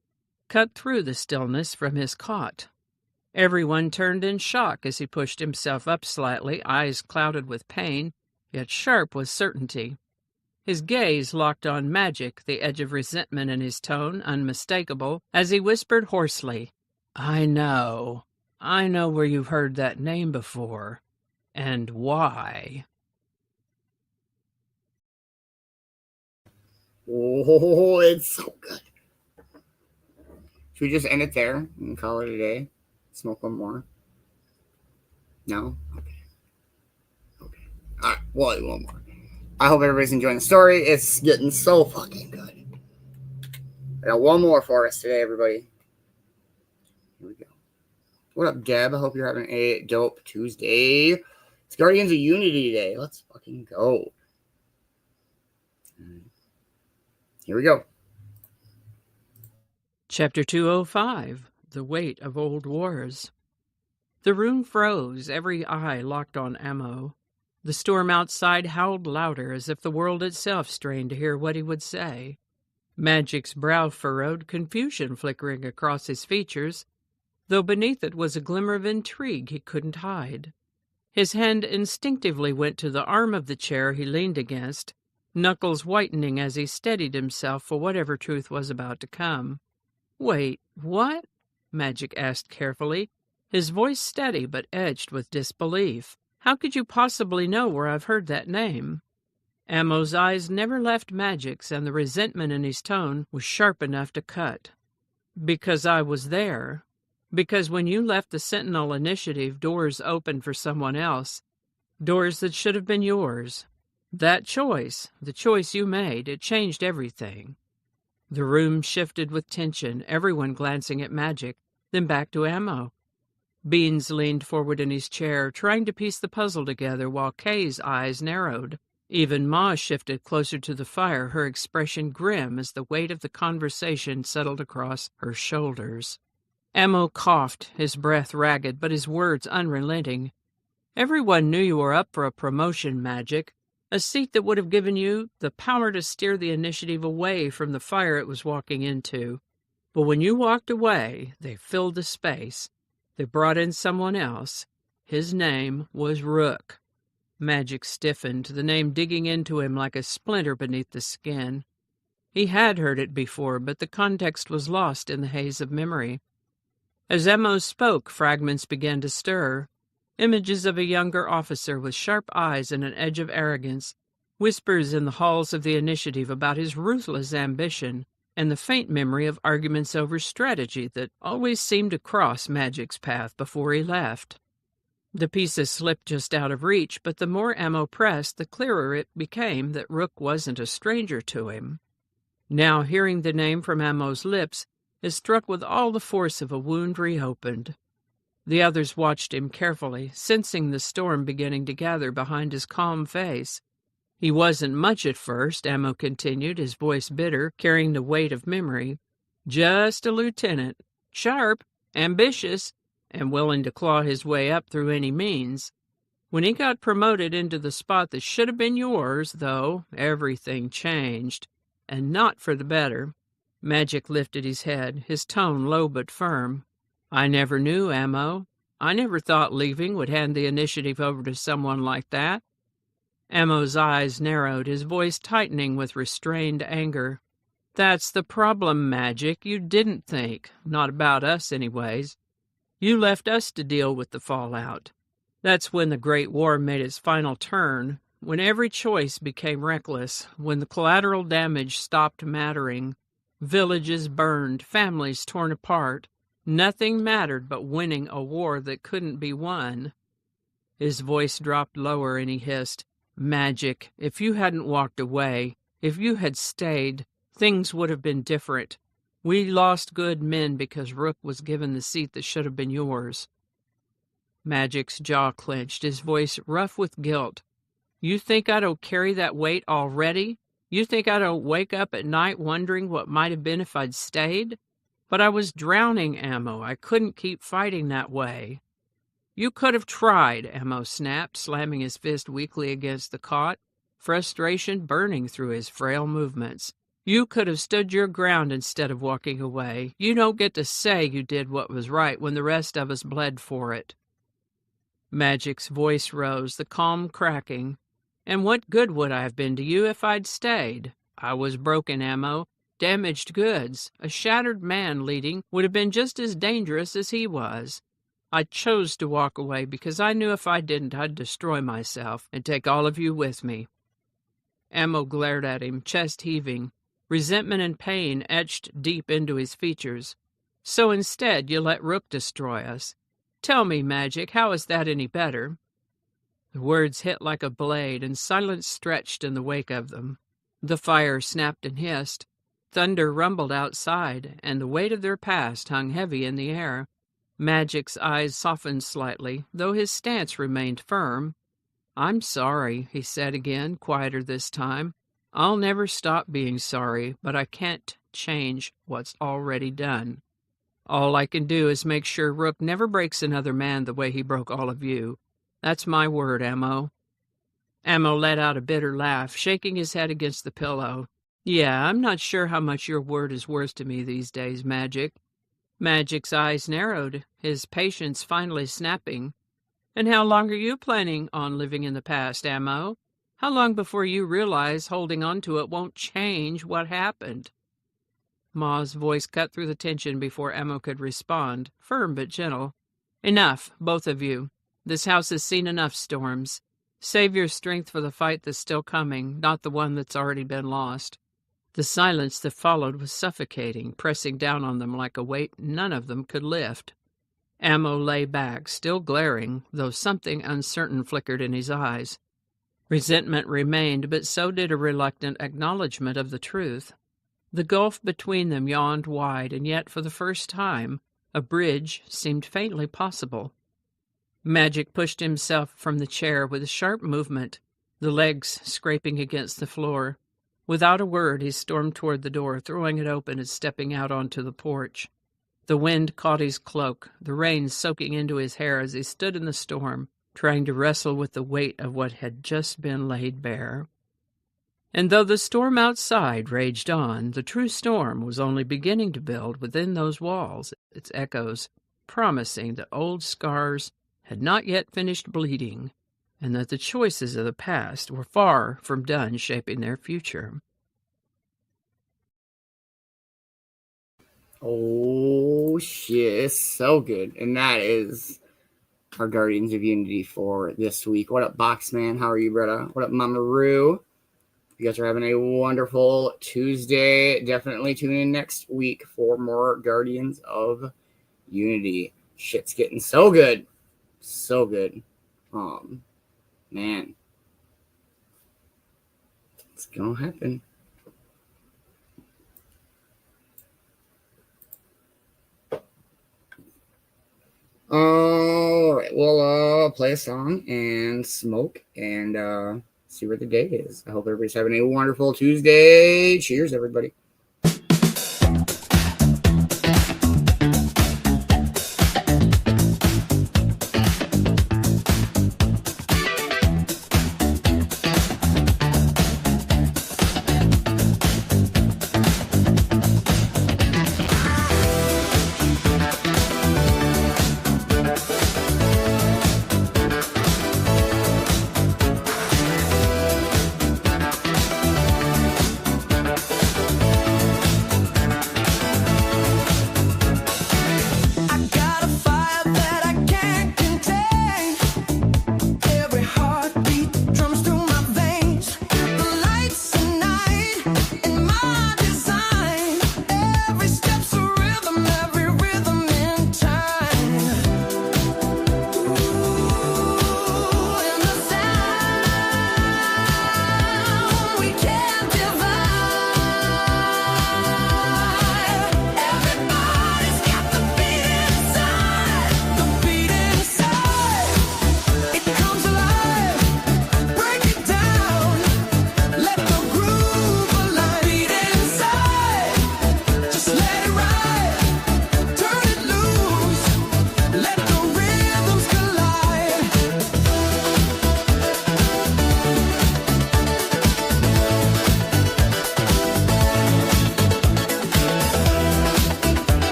cut through the stillness from his cot. Everyone turned in shock as he pushed himself up slightly, eyes clouded with pain, yet sharp with certainty. His gaze locked on Magic, the edge of resentment in his tone unmistakable, as he whispered hoarsely, I know where you've heard that name before, and why. Oh, it's so good. Should we just end it there and call it a day? Smoke one more? No? Okay. All right, we'll eat one more. I hope everybody's enjoying the story. It's getting so fucking good. I got one more for us today, everybody. Here we go. What up, Deb? I hope you're having a dope Tuesday. It's Guardians of Unity Day. Let's fucking go. Here we go. Chapter 205, The Weight of Old Wars. The room froze, every eye locked on Ammo. The storm outside howled louder, as if the world itself strained to hear what he would say. Magic's brow furrowed, confusion flickering across his features, though beneath it was a glimmer of intrigue he couldn't hide. His hand instinctively went to the arm of the chair he leaned against, knuckles whitening as he steadied himself for whatever truth was about to come. Wait, what? Magic asked carefully, his voice steady but edged with disbelief. How could you possibly know where I've heard that name? Ammo's eyes never left Magic's, and the resentment in his tone was sharp enough to cut. Because I was there. Because when you left the Sentinel Initiative, doors opened for someone else. Doors that should have been yours. That choice, the choice you made, it changed everything. The room shifted with tension, everyone glancing at Magic, then back to Ammo. Beans leaned forward in his chair, trying to piece the puzzle together while Kay's eyes narrowed. Even Ma shifted closer to the fire, her expression grim as the weight of the conversation settled across her shoulders. Ammo coughed, his breath ragged, but his words unrelenting. Everyone knew you were up for a promotion, Magic, a seat that would have given you the power to steer the initiative away from the fire it was walking into. But when you walked away, they filled the space. They brought in someone else. His name was Rook. Magic stiffened, the name digging into him like a splinter beneath the skin. He had heard it before, but the context was lost in the haze of memory. As Ammo spoke, fragments began to stir. Images of a younger officer with sharp eyes and an edge of arrogance, whispers in the halls of the initiative about his ruthless ambition, and the faint memory of arguments over strategy that always seemed to cross Magic's path before he left. The pieces slipped just out of reach, but the more Ammo pressed, the clearer it became that Rook wasn't a stranger to him. Now, hearing the name from Ammo's lips, it struck with all the force of a wound reopened. The others watched him carefully, sensing the storm beginning to gather behind his calm face. He wasn't much at first, Ammo continued, his voice bitter, carrying the weight of memory. Just a lieutenant, sharp, ambitious, and willing to claw his way up through any means. When he got promoted into the spot that should have been yours, though, everything changed, and not for the better. Magic lifted his head, his tone low but firm. I never knew, Ammo. I never thought leaving would hand the initiative over to someone like that. Ammo's eyes narrowed, his voice tightening with restrained anger. That's the problem, Magic. You didn't think. Not about us, anyways. You left us to deal with the fallout. That's when the Great War made its final turn, when every choice became reckless, when the collateral damage stopped mattering. Villages burned, families torn apart. Nothing mattered but winning a war that couldn't be won. His voice dropped lower and he hissed, Magic, if you hadn't walked away, if you had stayed, things would have been different. We lost good men because Rook was given the seat that should have been yours. Magic's jaw clenched, his voice rough with guilt. You think I don't carry that weight already? You think I don't wake up at night wondering what might have been if I'd stayed? But I was drowning, Ammo. I couldn't keep fighting that way. You could have tried, Ammo snapped, slamming his fist weakly against the cot, frustration burning through his frail movements. You could have stood your ground instead of walking away. You don't get to say you did what was right when the rest of us bled for it. Magic's voice rose, the calm cracking. And what good would I have been to you if I'd stayed? I was broken ammo, damaged goods. A shattered man leading would have been just as dangerous as he was. I chose to walk away because I knew if I didn't, I'd destroy myself and take all of you with me. Ammo glared at him, chest heaving. Resentment and pain etched deep into his features. So instead, you let Rook destroy us. Tell me, Magic, how is that any better? The words hit like a blade, and silence stretched in the wake of them. The fire snapped and hissed. Thunder rumbled outside, and the weight of their past hung heavy in the air. Magic's eyes softened slightly, though his stance remained firm. I'm sorry, he said again, quieter this time. I'll never stop being sorry, but I can't change what's already done. All I can do is make sure Rook never breaks another man the way he broke all of you. That's my word, Ammo. Ammo let out a bitter laugh, shaking his head against the pillow. Yeah, I'm not sure how much your word is worth to me these days, Magic. Magic's eyes narrowed, his patience finally snapping. And how long are you planning on living in the past, Ammo? How long before you realize holding on to it won't change what happened? Ma's voice cut through the tension before Ammo could respond, firm but gentle. Enough, both of you. This house has seen enough storms. Save your strength for the fight that's still coming, not the one that's already been lost. The silence that followed was suffocating, pressing down on them like a weight none of them could lift. Ammo lay back, still glaring, though something uncertain flickered in his eyes. Resentment remained, but so did a reluctant acknowledgment of the truth. The gulf between them yawned wide, and yet, for the first time, a bridge seemed faintly possible. Magic pushed himself from the chair with a sharp movement, the legs scraping against the floor. Without a word, he stormed toward the door, throwing it open and stepping out onto the porch. The wind caught his cloak, the rain soaking into his hair as he stood in the storm, trying to wrestle with the weight of what had just been laid bare. And though the storm outside raged on, the true storm was only beginning to build within those walls, its echoes promising that old scars had not yet finished bleeding, and that the choices of the past were far from done shaping their future. Oh, shit, it's so good. And that is our Guardians of Unity for this week. What up, Boxman? How are you, brother? What up, Mama Roo? You guys are having a wonderful Tuesday. Definitely tune in next week for more Guardians of Unity. Shit's getting so good. So good. Man. It's gonna happen. All right, we'll play a song and smoke and see where the day is. I hope everybody's having a wonderful Tuesday. Cheers, everybody.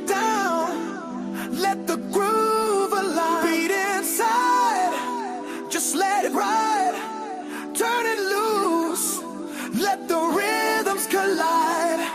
down, let the groove alive. Beat inside, just let it ride. Turn it loose, let the rhythms collide.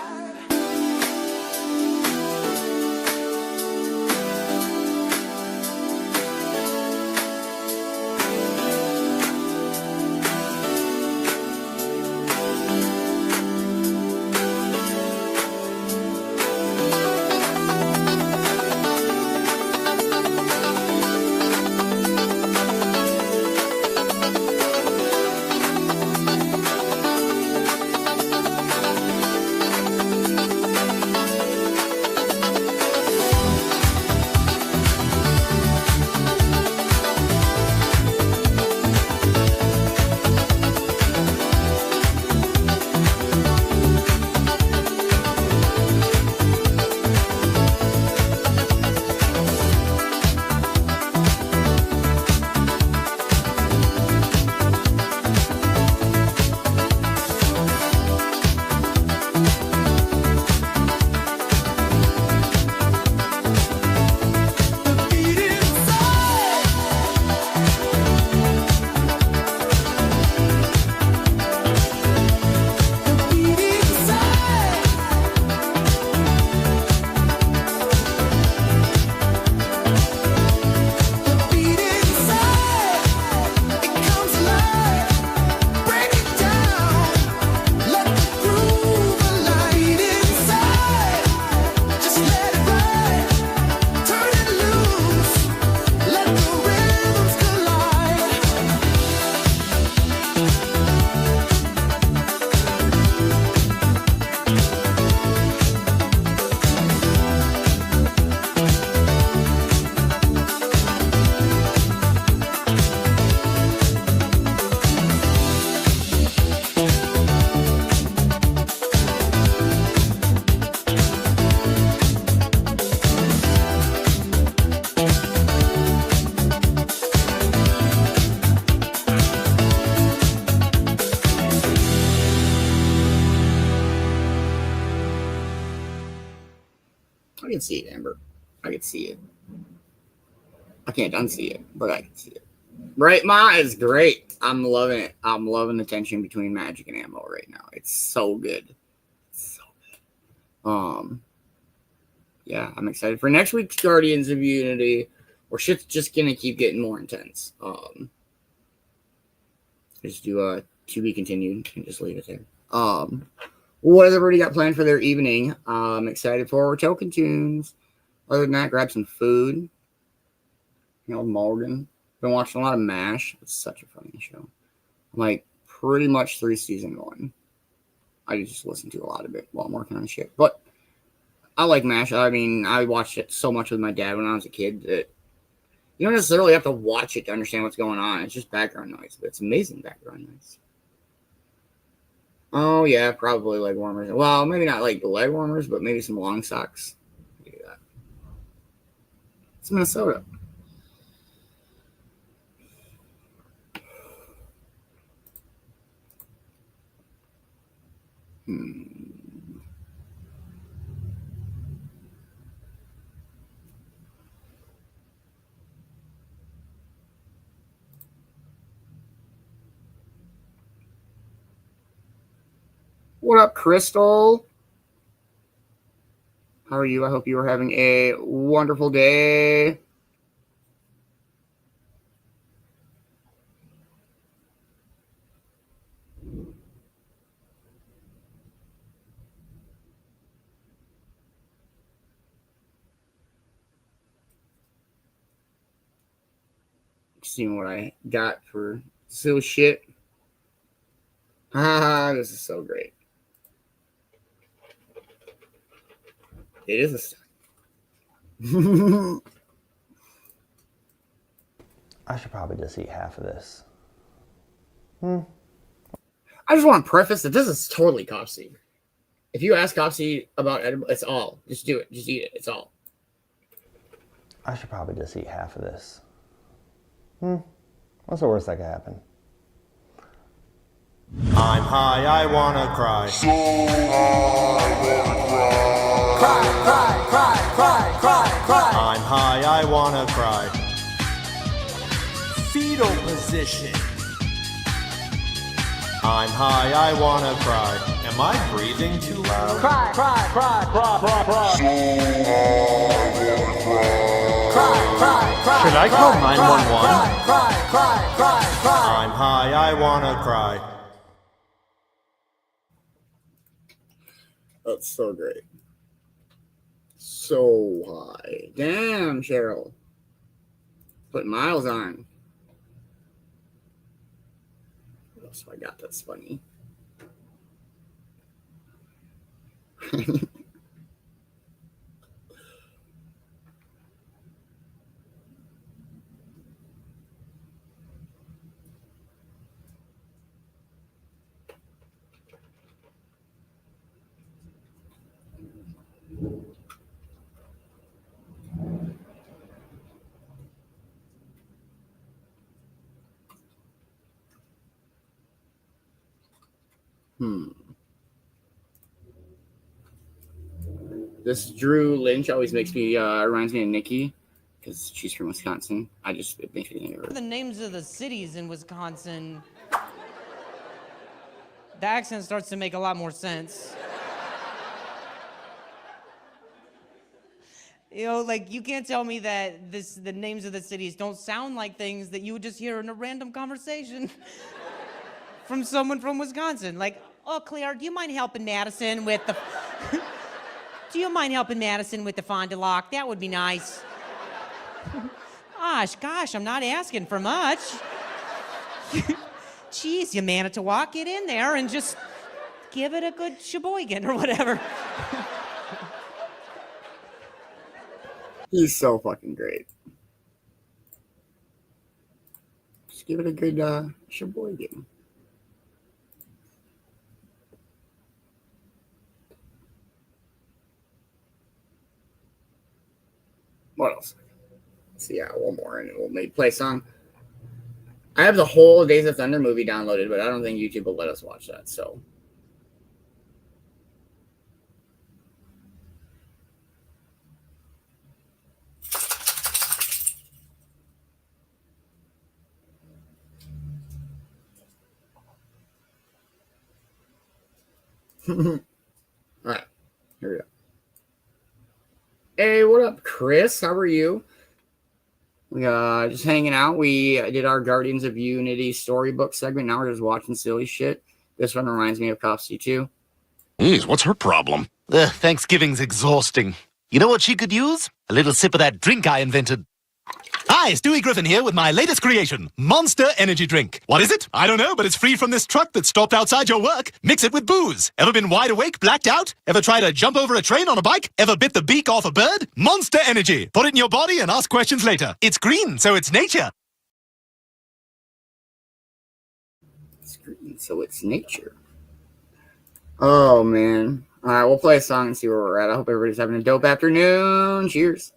I can see it, Amber. I can see it. I can't unsee it, but I can see it. Right, Ma is great. I'm loving it. I'm loving the tension between Magic and Ammo right now. It's so good. So good. Yeah, I'm excited for next week's Guardians of Unity, where shit's just gonna keep getting more intense. Just do a to be continued and just leave it there. What has everybody got planned for their evening? I'm excited for token tunes. Other than that, grab some food. You know, Morgan. Been watching a lot of MASH. It's such a funny show. I'm like pretty much 3 season 1. I just listen to a lot of it while I'm working on shit. But I like MASH. I mean, I watched it so much with my dad when I was a kid that you don't necessarily have to watch it to understand what's going on. It's just background noise, but it's amazing background noise. Oh, yeah, probably leg warmers. Well, maybe not like leg warmers, but maybe some long socks. Do that. It's Minnesota. What up, Crystal? How are you? I hope you are having a wonderful day. Seeing what I got for silly shit. This is so great. It is a start. I should probably just eat half of this. I just want to preface that this is totally Copsy. If you ask Copsy about edible, it's all. Just do it. Just eat it. It's all. I should probably just eat half of this. What's the worst that could happen? I'm high, I wanna cry. So high, I wanna cry. I'm high, I wanna cry. Fetal position. I'm high, I wanna cry. Am I breathing too loud? Cry. Should I call 911? I'm high, I wanna cry. That's so great. So high. Damn, Cheryl. Put miles on. What else have I got that's funny? This Drew Lynch always makes me reminds me of Nikki because she's from Wisconsin. It makes me think of her. The names of the cities in Wisconsin. The accent starts to make a lot more sense. You know, like, you can't tell me that the names of the cities don't sound like things that you would just hear in a random conversation from someone from Wisconsin. Like, oh, Claire, do you mind helping Madison with the... Do you mind helping Madison with the Fond du Lac? That would be nice. Gosh, I'm not asking for much. Jeez, you Manitowoc, get in there and just give it a good sheboygan or whatever. He's so fucking great. Just give it a good sheboygan. What else? Let's see, one more, and we'll maybe play a song. I have the whole Days of Thunder movie downloaded, but I don't think YouTube will let us watch that, so. All right, here we go. Hey, what up, Chris? How are you? We just hanging out. We did our Guardians of Unity storybook segment. Now we're just watching silly shit. This one reminds me of Cop C2. Jeez, what's her problem? Thanksgiving's exhausting. You know what she could use? A little sip of that drink I invented. Hi, Stewie Griffin here with my latest creation, Monster Energy Drink. What is it? I don't know, but it's free from this truck that stopped outside your work. Mix it with booze. Ever been wide awake, blacked out? Ever tried to jump over a train on a bike? Ever bit the beak off a bird? Monster Energy. Put it in your body and ask questions later. It's green, so it's nature. It's green, so it's nature. Oh, man. All right, we'll play a song and see where we're at. I hope everybody's having a dope afternoon. Cheers.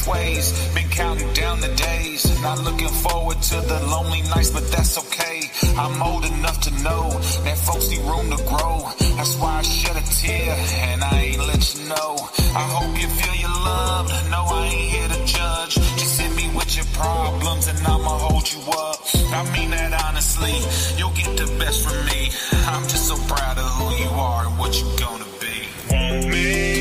Ways, been counting down the days, not looking forward to the lonely nights, but that's okay. I'm old enough to know that folks need room to grow. That's why I shed a tear and I ain't let you know. I hope you feel your love. No, I ain't here to judge. Just hit me with your problems and I'ma hold you up. I mean that honestly. You'll get the best from me. I'm just so proud of who you are and what you're gonna be. Want me?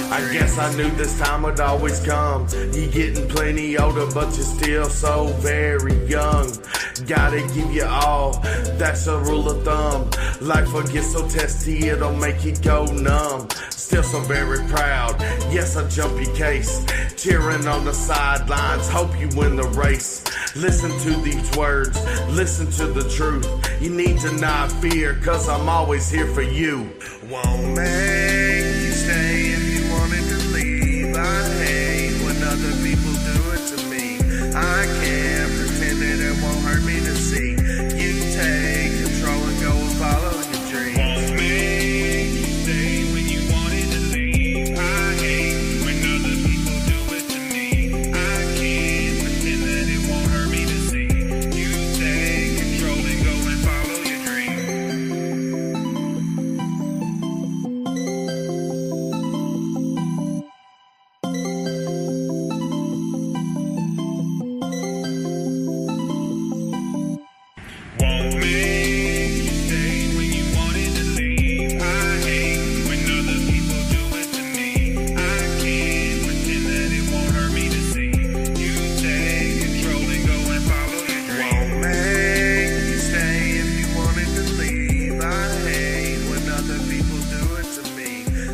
I guess I knew this time would always come. You getting plenty older, but you're still so very young. Gotta give you all, that's a rule of thumb. Life will get so testy, it'll make you go numb. Still so very proud, yes, I jump your case. Cheering on the sidelines, hope you win the race. Listen to these words, listen to the truth. You need to not fear, cause I'm always here for you. Won't make you stay if you wanted to leave. I hate when other people do it to me. I can't pretend that it won't hurt me to see you take control and go and follow your dreams. Won't make you stay when you wanted to leave. I hate when other people do it to me. I can't pretend that it won't hurt me to see you take control and go and follow your dreams. Won't make you stay when you wanted to leave. I hate when other people do it to me. I can't pretend that it won't hurt me to see you take control and go and follow your dreams. Won't make you stay if you wanted to leave. I hate when other people do it to me.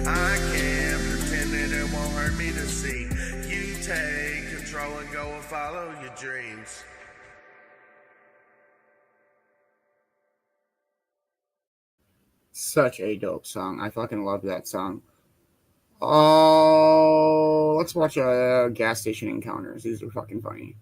I can't pretend that it won't hurt me to see you take control and go and follow your dreams. Such a dope song. I fucking love that song. Oh, let's watch gas station encounters. These are fucking funny.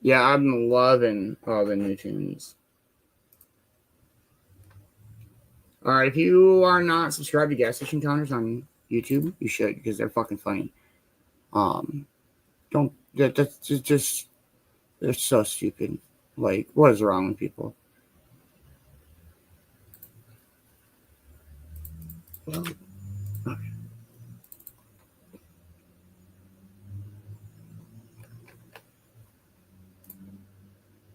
Yeah, I'm loving all the new tunes. All right, if you are not subscribed to Gas Station Encounters on YouTube, you should, because they're fucking funny. That's just they're so stupid. Like, what is wrong with people? Well, okay.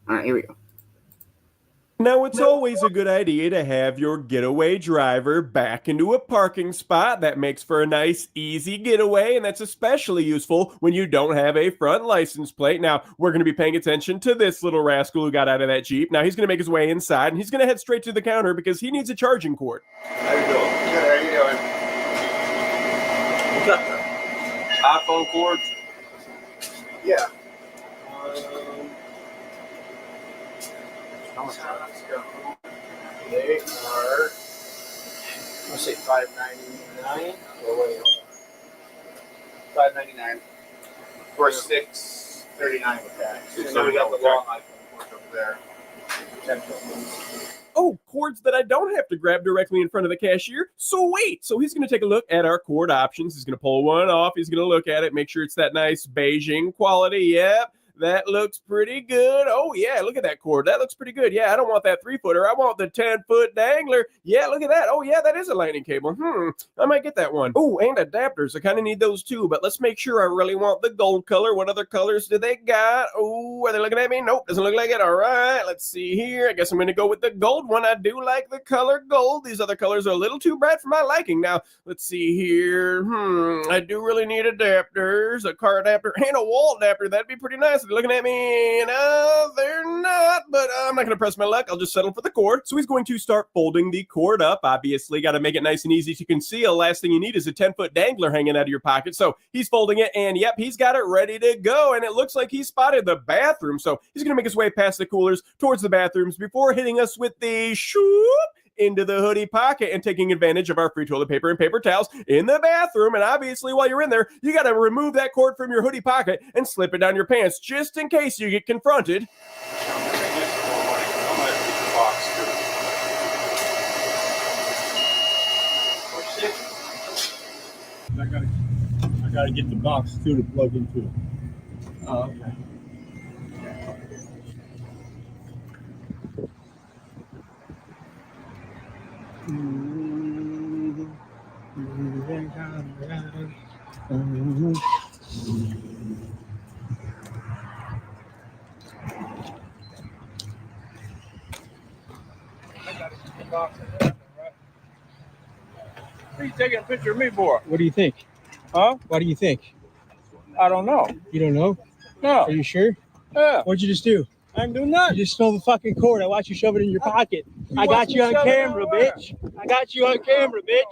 All right, here we go. Now, it's always a good idea to have your getaway driver back into a parking spot. That makes for a nice, easy getaway, and that's especially useful when you don't have a front license plate. Now, we're going to be paying attention to this little rascal who got out of that Jeep. Now, he's going to make his way inside, and he's going to head straight to the counter because he needs a charging cord. How you doing? Good, how you doing? What's up, iPhone cords? Yeah. How much? They are, let's say $5.99. Oh, wait, hold on. $5.99 for $6.39 with tax. And then we got the long iPhone cords over there. 10 Oh, cords that I don't have to grab directly in front of the cashier. Sweet! So he's going to take a look at our cord options. He's going to pull one off. He's going to look at it, make sure it's that nice Beijing quality. Yep. That looks pretty good. Oh, yeah, look at that cord. That looks pretty good. Yeah, I don't want that 3-footer. I want the 10-foot dangler. Yeah, look at that. Oh, yeah, that is a lightning cable. I might get that one. Oh, and adapters. I kind of need those too, but let's make sure I really want the gold color. What other colors do they got? Oh, are they looking at me? Nope, doesn't look like it. All right, let's see here. I guess I'm going to go with the gold one. I do like the color gold. These other colors are a little too bright for my liking. Now, let's see here. I do really need adapters, a car adapter, and a wall adapter. That'd be pretty nice. They're looking at me. No, they're not, but I'm not going to press my luck. I'll just settle for the cord. So he's going to start folding the cord up. Obviously, got to make it nice and easy to conceal. Last thing you need is a 10-foot dangler hanging out of your pocket. So he's folding it, and yep, he's got it ready to go. And it looks like he spotted the bathroom. So he's going to make his way past the coolers towards the bathrooms before hitting us with the shoop into the hoodie pocket and taking advantage of our free toilet paper and paper towels in the bathroom. And obviously, while you're in there, you got to remove that cord from your hoodie pocket and slip it down your pants just in case you get confronted. I gotta get the box too to plug into it. Oh, okay. What are you taking a picture of me for? What do you think? Huh? What do you think? I don't know. You don't know? No. Are you sure? Yeah. What'd you just do? I didn't do nothing. You just stole the fucking cord. I watched you shove it in your pocket. I got you on camera, bitch. I got you on camera, bitch.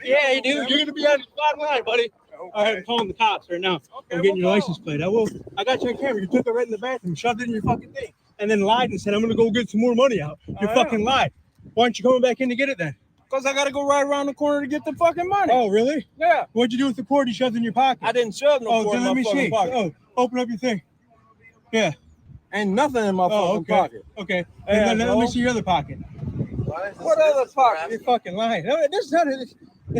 Yeah, you do. You're gonna be on the bottom line, buddy. All right, I'm calling the cops right now. I'm getting your license plate. I will. I got you on camera. You took it right in the bathroom, shoved it in your fucking thing, and then lied and said, I'm gonna go get some more money out. You fucking lied. Why aren't you coming back in to get it then? Because I got to go right around the corner to get the fucking money. Oh, really? Yeah. What'd you do with the cord you shoved in your pocket? I didn't shove no cord in my fucking pocket. Oh, open up your thing. Yeah. Ain't nothing in my fucking pocket. Okay. And then let me see your other pocket. What other pocket? You're fucking lying. No, it's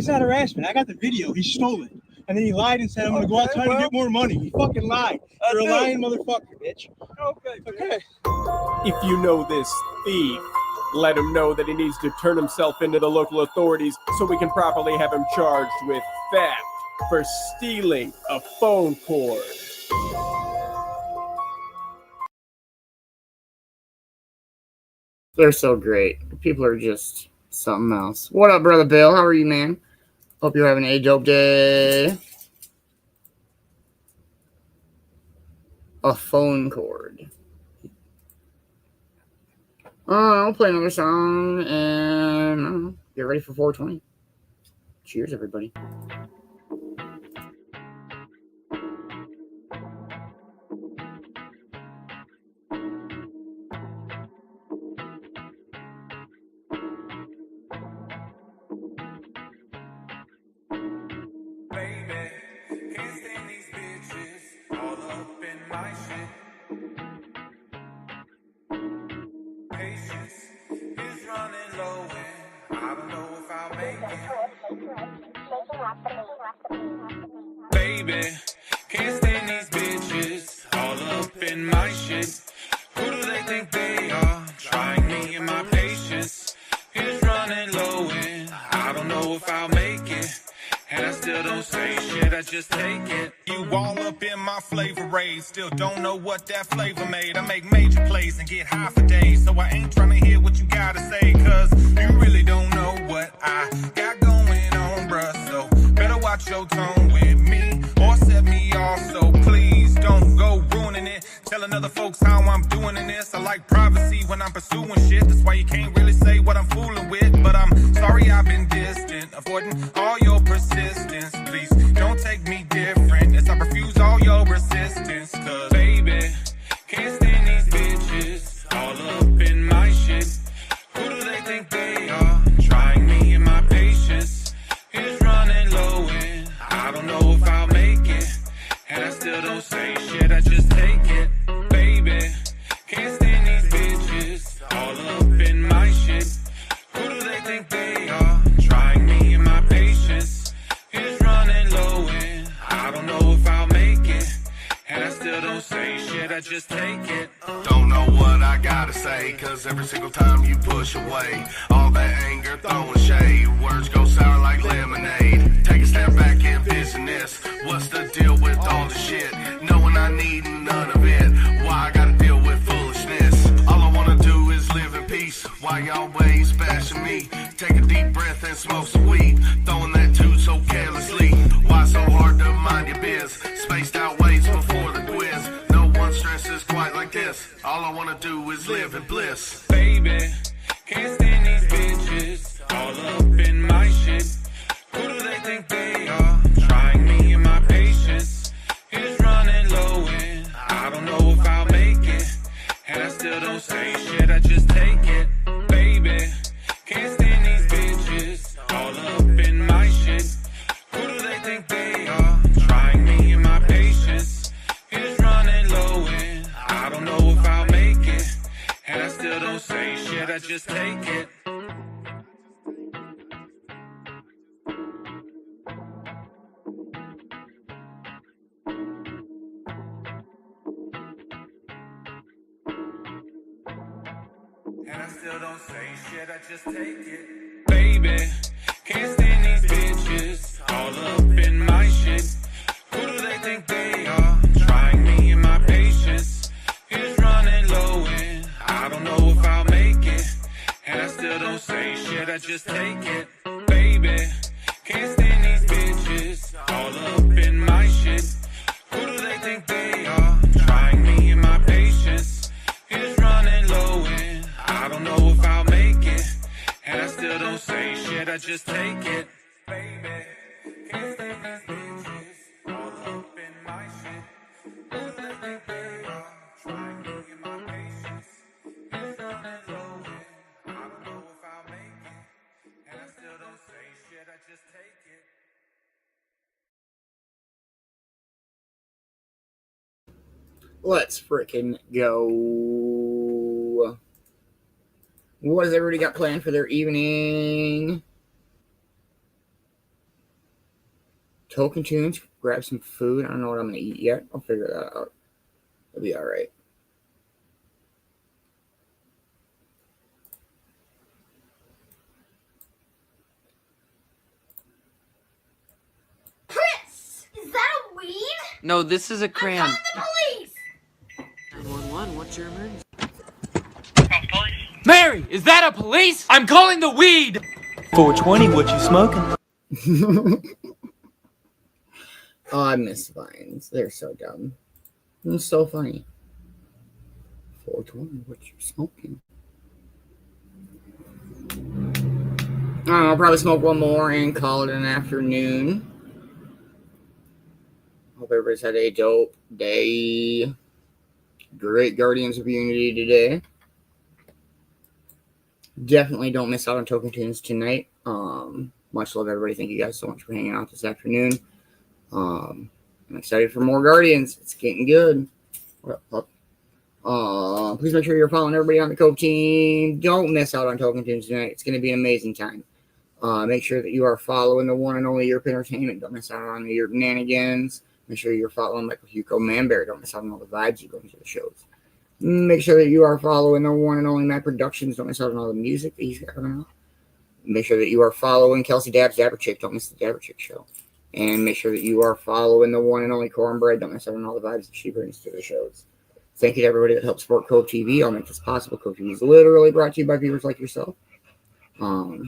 not harassment. I got the video. He stole it. And then he lied and said, I'm going to go out trying to get more money. He fucking lied. You're a lying motherfucker, bitch. Okay. If you know this thief, let him know that he needs to turn himself into the local authorities so we can properly have him charged with theft for stealing a phone cord. They're so great. People are just something else. What up, Brother Bill? How are you, man? Hope you're having a dope day. A phone cord. I'll play another song and get ready for 420. Cheers, everybody. Baby, can't stand these bitches all up in my shit. Who do they think they are? Trying me and my patience is running low and I don't know if I'll make it. And I still don't say shit, I just take it. You all up in my flavor rays, still don't know what that flavor made. I make major plays and get high for days, so I ain't trying to hear what you gotta say, cause you really don't know what I got going on, bruh. So better watch your tone with me or set me off, so please don't go ruining it. Telling other folks how I'm doing in this. I like privacy when I'm pursuing shit, that's why you can't really say what I'm fooling with. But I'm sorry I've been distant, avoiding all your persistence. Please don't take me different as I refuse all your resistance. Cause baby, can't stand these bitches all up in my shit. Who do they think they are? Trying me and my patience is running low and I don't know if I'll make it. And I still don't say shit, I just take it. Baby, can't stand these bitches all up in my shit. Who do they think they are? Trying me and my patience is running low and I don't know if I'll make it. And I still don't say shit, I just take it. Don't know what I gotta say, cause every single time you push away all that anger, throwing shade, words go sour like lemonade. Take a step back and envision this. What's the deal with all the shit? Knowing I need none of it. Why I gotta deal with foolishness? All I wanna do is live in peace. Why y'all always bashing me? Take a deep breath and smoke some weed. Throwing that too so carelessly. Why so hard to mind your biz? Spaced out ways before the quiz. No one stresses quite like this. All I wanna do is live in bliss. Baby, can't stand these bitches all up in my shit. Who do they think they are? Trying me and my patience is running low and I don't know if I'll make it. And I still don't say shit, I just take it. Baby, can't stand these bitches all up in my shit. Who do they think they are? Trying me and my patience is running low and I don't know if I'll make it. And I still don't say shit, I I still don't say shit, I just take it. Baby, can't stand these bitches all up in my shit. Who do they think they are? Trying me and my patience is running low and I don't know if I'll make it. And I still don't say shit, I just take it. Baby, can't stand these bitches all up in my shit. Who do they think they are? Trying me and my patience is running low and I don't know if I'll make it. And I still don't say shit, I just take it. Baby, can't stand these bitches all up in my shit. Who do they think they are? Trying me and my patience is running low and I don't know if I'll make it. And I still don't say shit, I just take it. Let's frickin' go. What has everybody got planned for their evening? Token tunes, grab some food. I don't know what I'm going to eat yet. I'll figure that out. It'll be all right. Chris, is that a weed? No, this is a crayon. I'm calling the police. 911, what's your emergency? Mary, is that a police? I'm calling the weed. 420, what you smoking? Oh, I miss Vines. They're so dumb. It's so funny. 420, what you smoking? I'll probably smoke one more and call it an afternoon. Hope everybody's had a dope day. Great Guardians of Unity today. Definitely don't miss out on Token Tunes tonight. Much love, everybody. Thank you guys so much for hanging out this afternoon. I'm excited for more Guardians. It's getting good. What up, pup? Please make sure you're following everybody on the Cove team. Don't miss out on Token Tunes tonight. It's going to be an amazing time. Make sure that you are following the one and only Europe Entertainment. Don't miss out on the Europe Nanigans. Make sure you're following Michael Hugo Manbear. Don't miss out on all the vibes you go into the shows. Make sure that you are following the one and only Matt Productions. Don't miss out on all the music that he's got coming out. Make sure that you are following Kelsey Dabb's Dabber Chick. Don't miss the Dabber Chick show. And make sure that you are following the one and only Cornbread. Don't miss out on all the vibes that she brings to the shows. Thank you to everybody that helps support Cove TV. I'll make this possible. Cove TV is literally brought to you by viewers like yourself. Hope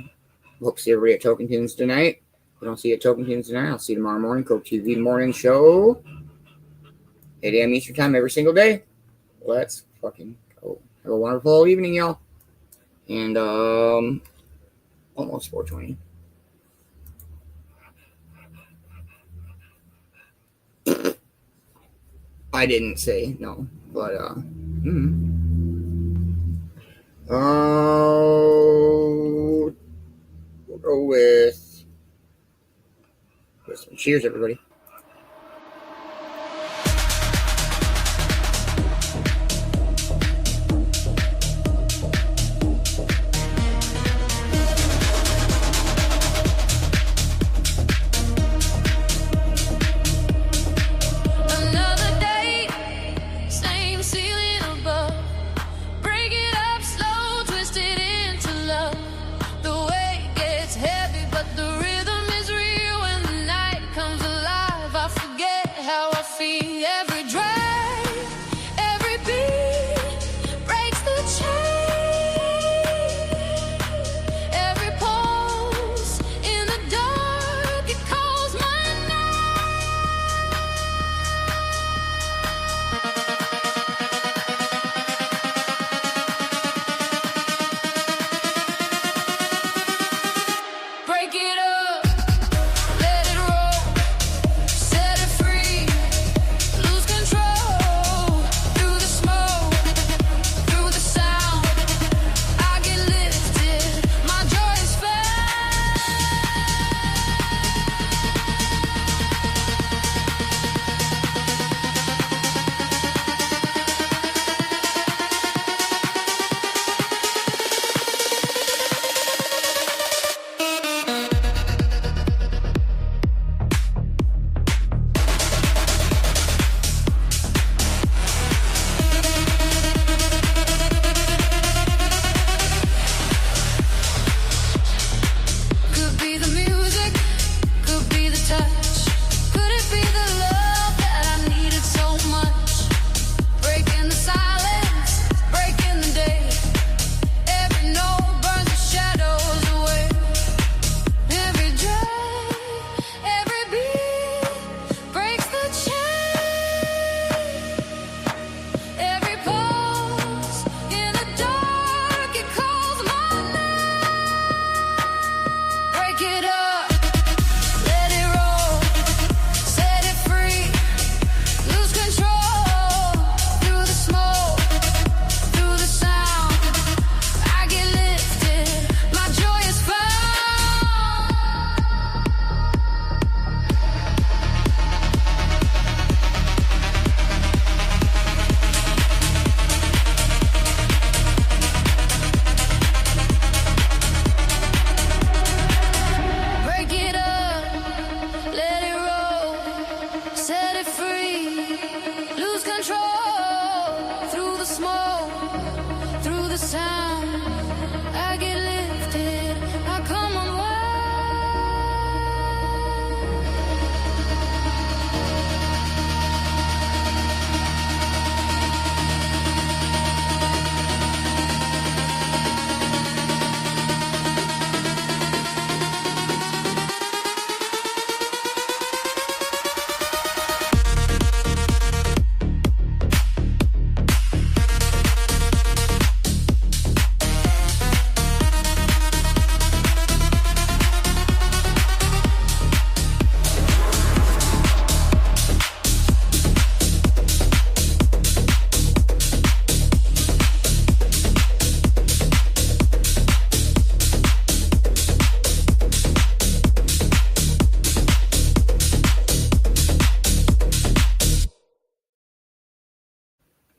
to see everybody at Token Tunes tonight. If I don't see you at Token Tunes tonight, I'll see you tomorrow morning. Cove TV morning show. 8 a.m. Eastern time every single day. Let's fucking go. Have a wonderful evening, y'all. And almost 420. I didn't say no, but we'll go with some cheers, everybody. The way it gets heavy, but the rhythm is real when the night comes alive.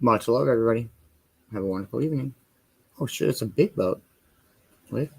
Much love, everybody. Have a wonderful evening. Oh shit, it's a big boat. Wait.